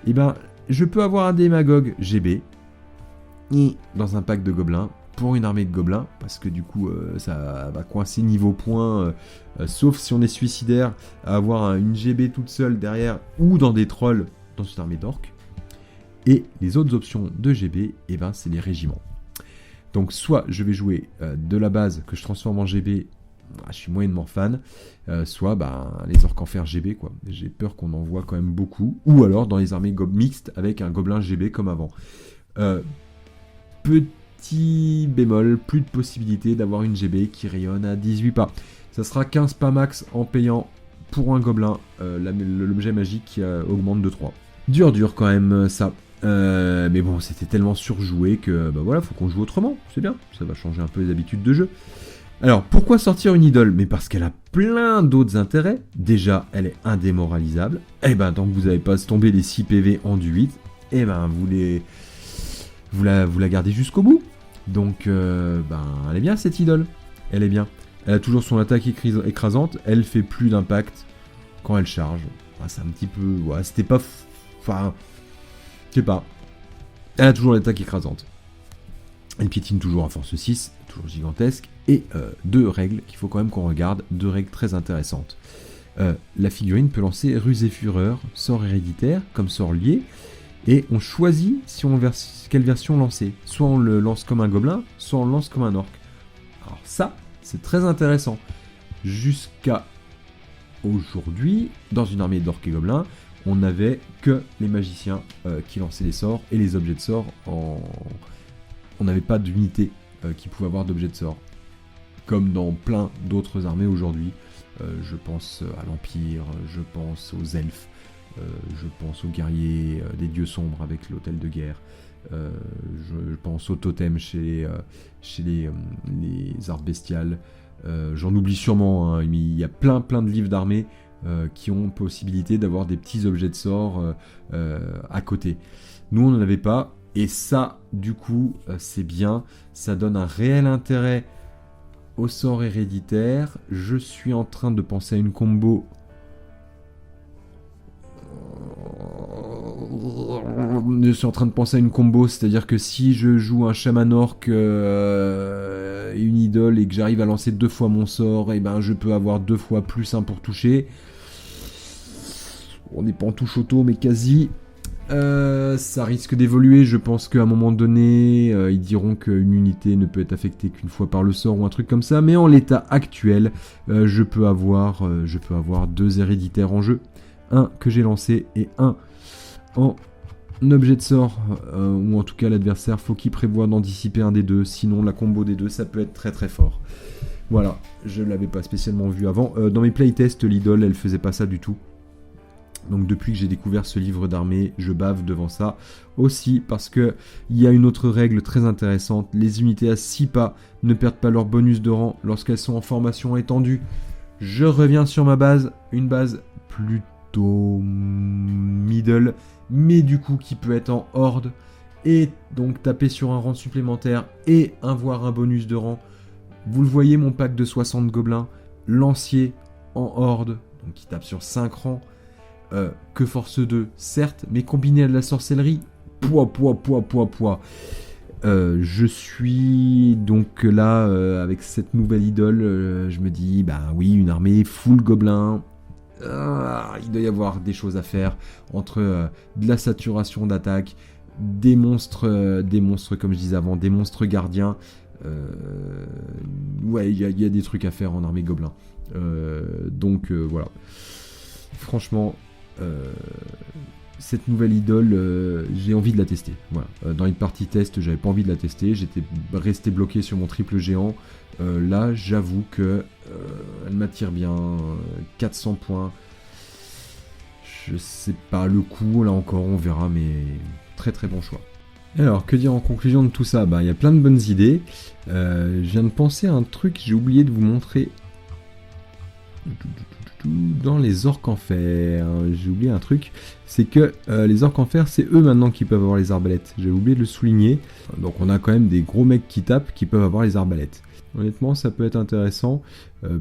Speaker 2: Eh ben, je peux avoir un démagogue GB, dans un pack de gobelins, pour une armée de gobelins, parce que du coup ça va coincer niveau point, sauf si on est suicidaire, à avoir une GB toute seule derrière, ou dans des trolls dans une armée d'orques. Et les autres options de GB, eh ben, c'est les régiments. Donc soit je vais jouer de la base que je transforme en GB, je suis moyennement fan, soit les orques en fer GB, quoi. J'ai peur qu'on en voit quand même beaucoup, ou alors dans les armées mixtes avec un gobelin GB comme avant. Petit bémol, plus de possibilité d'avoir une GB qui rayonne à 18 pas. Ça sera 15 pas max en payant pour un gobelin l'objet magique qui augmente de 3. Dur quand même ça. Mais bon, c'était tellement surjoué que voilà, faut qu'on joue autrement, c'est bien. Ça va changer un peu les habitudes de jeu. Alors, pourquoi sortir une idole? Mais parce qu'elle a plein d'autres intérêts. Déjà, elle est indémoralisable. Et tant que vous n'avez pas tombé les 6 PV enduits, vous la gardez jusqu'au bout. Donc, elle est bien cette idole. Elle est bien. Elle a toujours son attaque écrasante. Elle fait plus d'impact quand elle charge. C'est un petit peu... Ouais, c'était pas... Enfin... Je sais pas. Elle a toujours l'attaque écrasante. Elle piétine toujours à force 6. Toujours gigantesque. Et 2 règles qu'il faut quand même qu'on regarde. 2 règles très intéressantes. La figurine peut lancer Ruse et Fureur, sort héréditaire, comme sort lié. Et on choisit quelle version lancer. Soit on le lance comme un gobelin, soit on le lance comme un orc. Alors ça, c'est très intéressant. Jusqu'à aujourd'hui, dans une armée d'orcs et gobelins, on n'avait que les magiciens qui lançaient les sorts et les objets de sort. On n'avait pas d'unité qui pouvait avoir d'objets de sort. Comme dans plein d'autres armées aujourd'hui. Je pense à l'Empire, je pense aux elfes. Je pense aux guerriers des dieux sombres avec l'hôtel de guerre. Je pense aux totems chez les arts bestiales. J'en oublie sûrement, hein, mais il y a plein de livres d'armée qui ont possibilité d'avoir des petits objets de sort à côté. Nous, on n'en avait pas. Et ça, du coup, c'est bien. Ça donne un réel intérêt au sort héréditaire. Je suis en train de penser à une combo... Je suis en train de penser à une combo, c'est-à-dire que si je joue un chaman orc et une idole et que j'arrive à lancer 2 fois mon sort, et je peux avoir 2 fois plus 1 pour toucher. On n'est pas en touche auto, mais quasi. Ça risque d'évoluer, je pense qu'à un moment donné, ils diront qu'une unité ne peut être affectée qu'une fois par le sort ou un truc comme ça, mais en l'état actuel, je peux avoir 2 héréditaires en jeu, un que j'ai lancé et un en objet de sort, ou en tout cas l'adversaire faut qu'il prévoie d'anticiper un des deux, sinon la combo des deux ça peut être très très fort. Voilà, je l'avais pas spécialement vu avant. Dans mes playtests, l'idole elle faisait pas ça du tout. Donc depuis que j'ai découvert ce livre d'armée, je bave devant ça. Aussi parce que il y a une autre règle très intéressante, les unités à 6 pas ne perdent pas leur bonus de rang lorsqu'elles sont en formation étendue. Je reviens sur ma base, une base plutôt middle, mais du coup qui peut être en horde, et donc taper sur un rang supplémentaire et avoir un bonus de rang. Vous le voyez, mon pack de 60 gobelins, lancier en horde, donc qui tape sur 5 rangs, que force 2, certes, mais combiné à de la sorcellerie, poids. Je suis donc là, avec cette nouvelle idole, je me dis, bah oui, une armée full gobelin, il doit y avoir des choses à faire, entre de la saturation d'attaque, des monstres comme je disais avant, des monstres gardiens, ouais, il y a des trucs à faire en armée gobelin. Donc voilà. Franchement, cette nouvelle idole, j'ai envie de la tester. Voilà. Dans une partie test, j'avais pas envie de la tester, j'étais resté bloqué sur mon triple géant. Là, j'avoue que elle m'attire bien. 400 points. Je sais pas le coup, là encore, on verra, mais très très bon choix. Alors, que dire en conclusion de tout ça ? Bah, il y a plein de bonnes idées. Je viens de penser à un truc, j'ai oublié de vous montrer. Dans les orques en fer, j'ai oublié un truc, c'est que les orques en fer, c'est eux maintenant qui peuvent avoir les arbalètes. J'ai oublié de le souligner. Donc on a quand même des gros mecs qui tapent qui peuvent avoir les arbalètes. Honnêtement, ça peut être intéressant,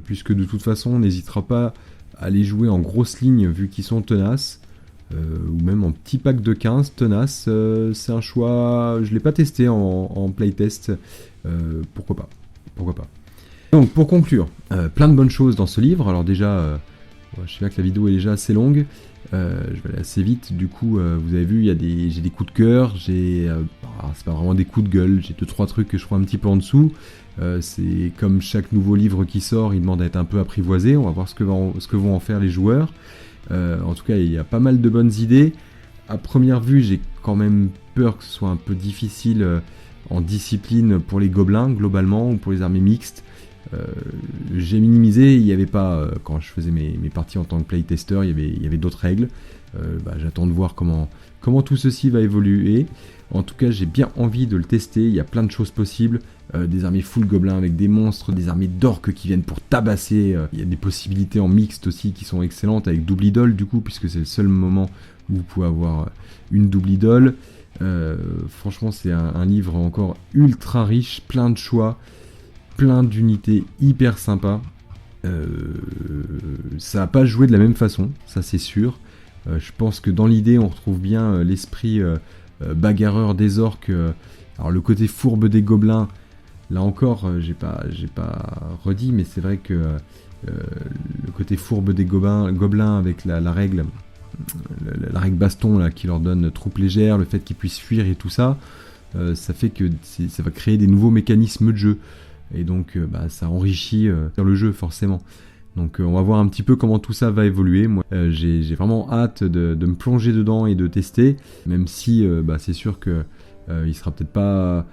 Speaker 2: puisque de toute façon, on n'hésitera pas à les jouer en grosse ligne vu qu'ils sont tenaces, ou même en petit pack de 15 tenaces. C'est un choix, je ne l'ai pas testé en playtest, pourquoi pas. Donc pour conclure, plein de bonnes choses dans ce livre. Alors déjà, je sais bien que la vidéo est déjà assez longue, je vais aller assez vite. Du coup, vous avez vu, j'ai des coups de cœur, c'est pas vraiment des coups de gueule, j'ai 2-3 trucs que je crois un petit peu en dessous. C'est comme chaque nouveau livre qui sort, il demande à être un peu apprivoisé. On va voir ce que vont en faire les joueurs. En tout cas, il y a pas mal de bonnes idées. À première vue, j'ai quand même peur que ce soit un peu difficile en discipline pour les gobelins globalement ou pour les armées mixtes. J'ai minimisé, il n'y avait pas, quand je faisais mes parties en tant que playtester, il y avait d'autres règles. J'attends de voir comment tout ceci va évoluer. En tout cas, j'ai bien envie de le tester, il y a plein de choses possibles. Des armées full gobelins avec des monstres, des armées d'orques qui viennent pour tabasser. Il y a des possibilités en mixte aussi qui sont excellentes avec double idole du coup, puisque c'est le seul moment où vous pouvez avoir une double idole. Franchement, c'est un livre encore ultra riche, plein de choix. Plein d'unités hyper sympas. Ça n'a pas joué de la même façon, ça c'est sûr. Je pense que dans l'idée, on retrouve bien l'esprit bagarreur des orques. Alors le côté fourbe des gobelins, là encore, j'ai pas redit, mais c'est vrai que le côté fourbe des gobelins avec la règle baston là, qui leur donne troupe légère, le fait qu'ils puissent fuir et tout ça, ça fait que ça va créer des nouveaux mécanismes de jeu. Et donc ça enrichit le jeu forcément. Donc on va voir un petit peu comment tout ça va évoluer. Moi j'ai vraiment hâte de me plonger dedans et de tester, même si c'est sûr que il sera peut-être pas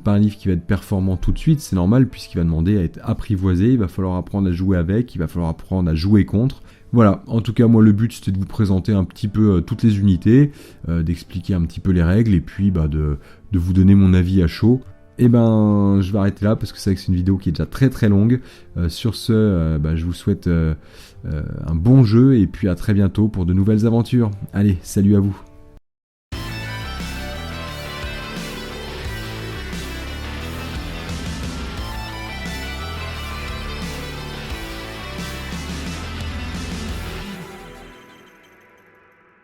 Speaker 2: un livre qui va être performant tout de suite, c'est normal puisqu'il va demander à être apprivoisé, il va falloir apprendre à jouer avec, il va falloir apprendre à jouer contre. Voilà, en tout cas moi le but c'était de vous présenter un petit peu toutes les unités, d'expliquer un petit peu les règles et puis de vous donner mon avis à chaud. Et je vais arrêter là parce que c'est vrai que c'est une vidéo qui est déjà très très longue. Sur ce, je vous souhaite un bon jeu et puis à très bientôt pour de nouvelles aventures. Allez, salut à vous.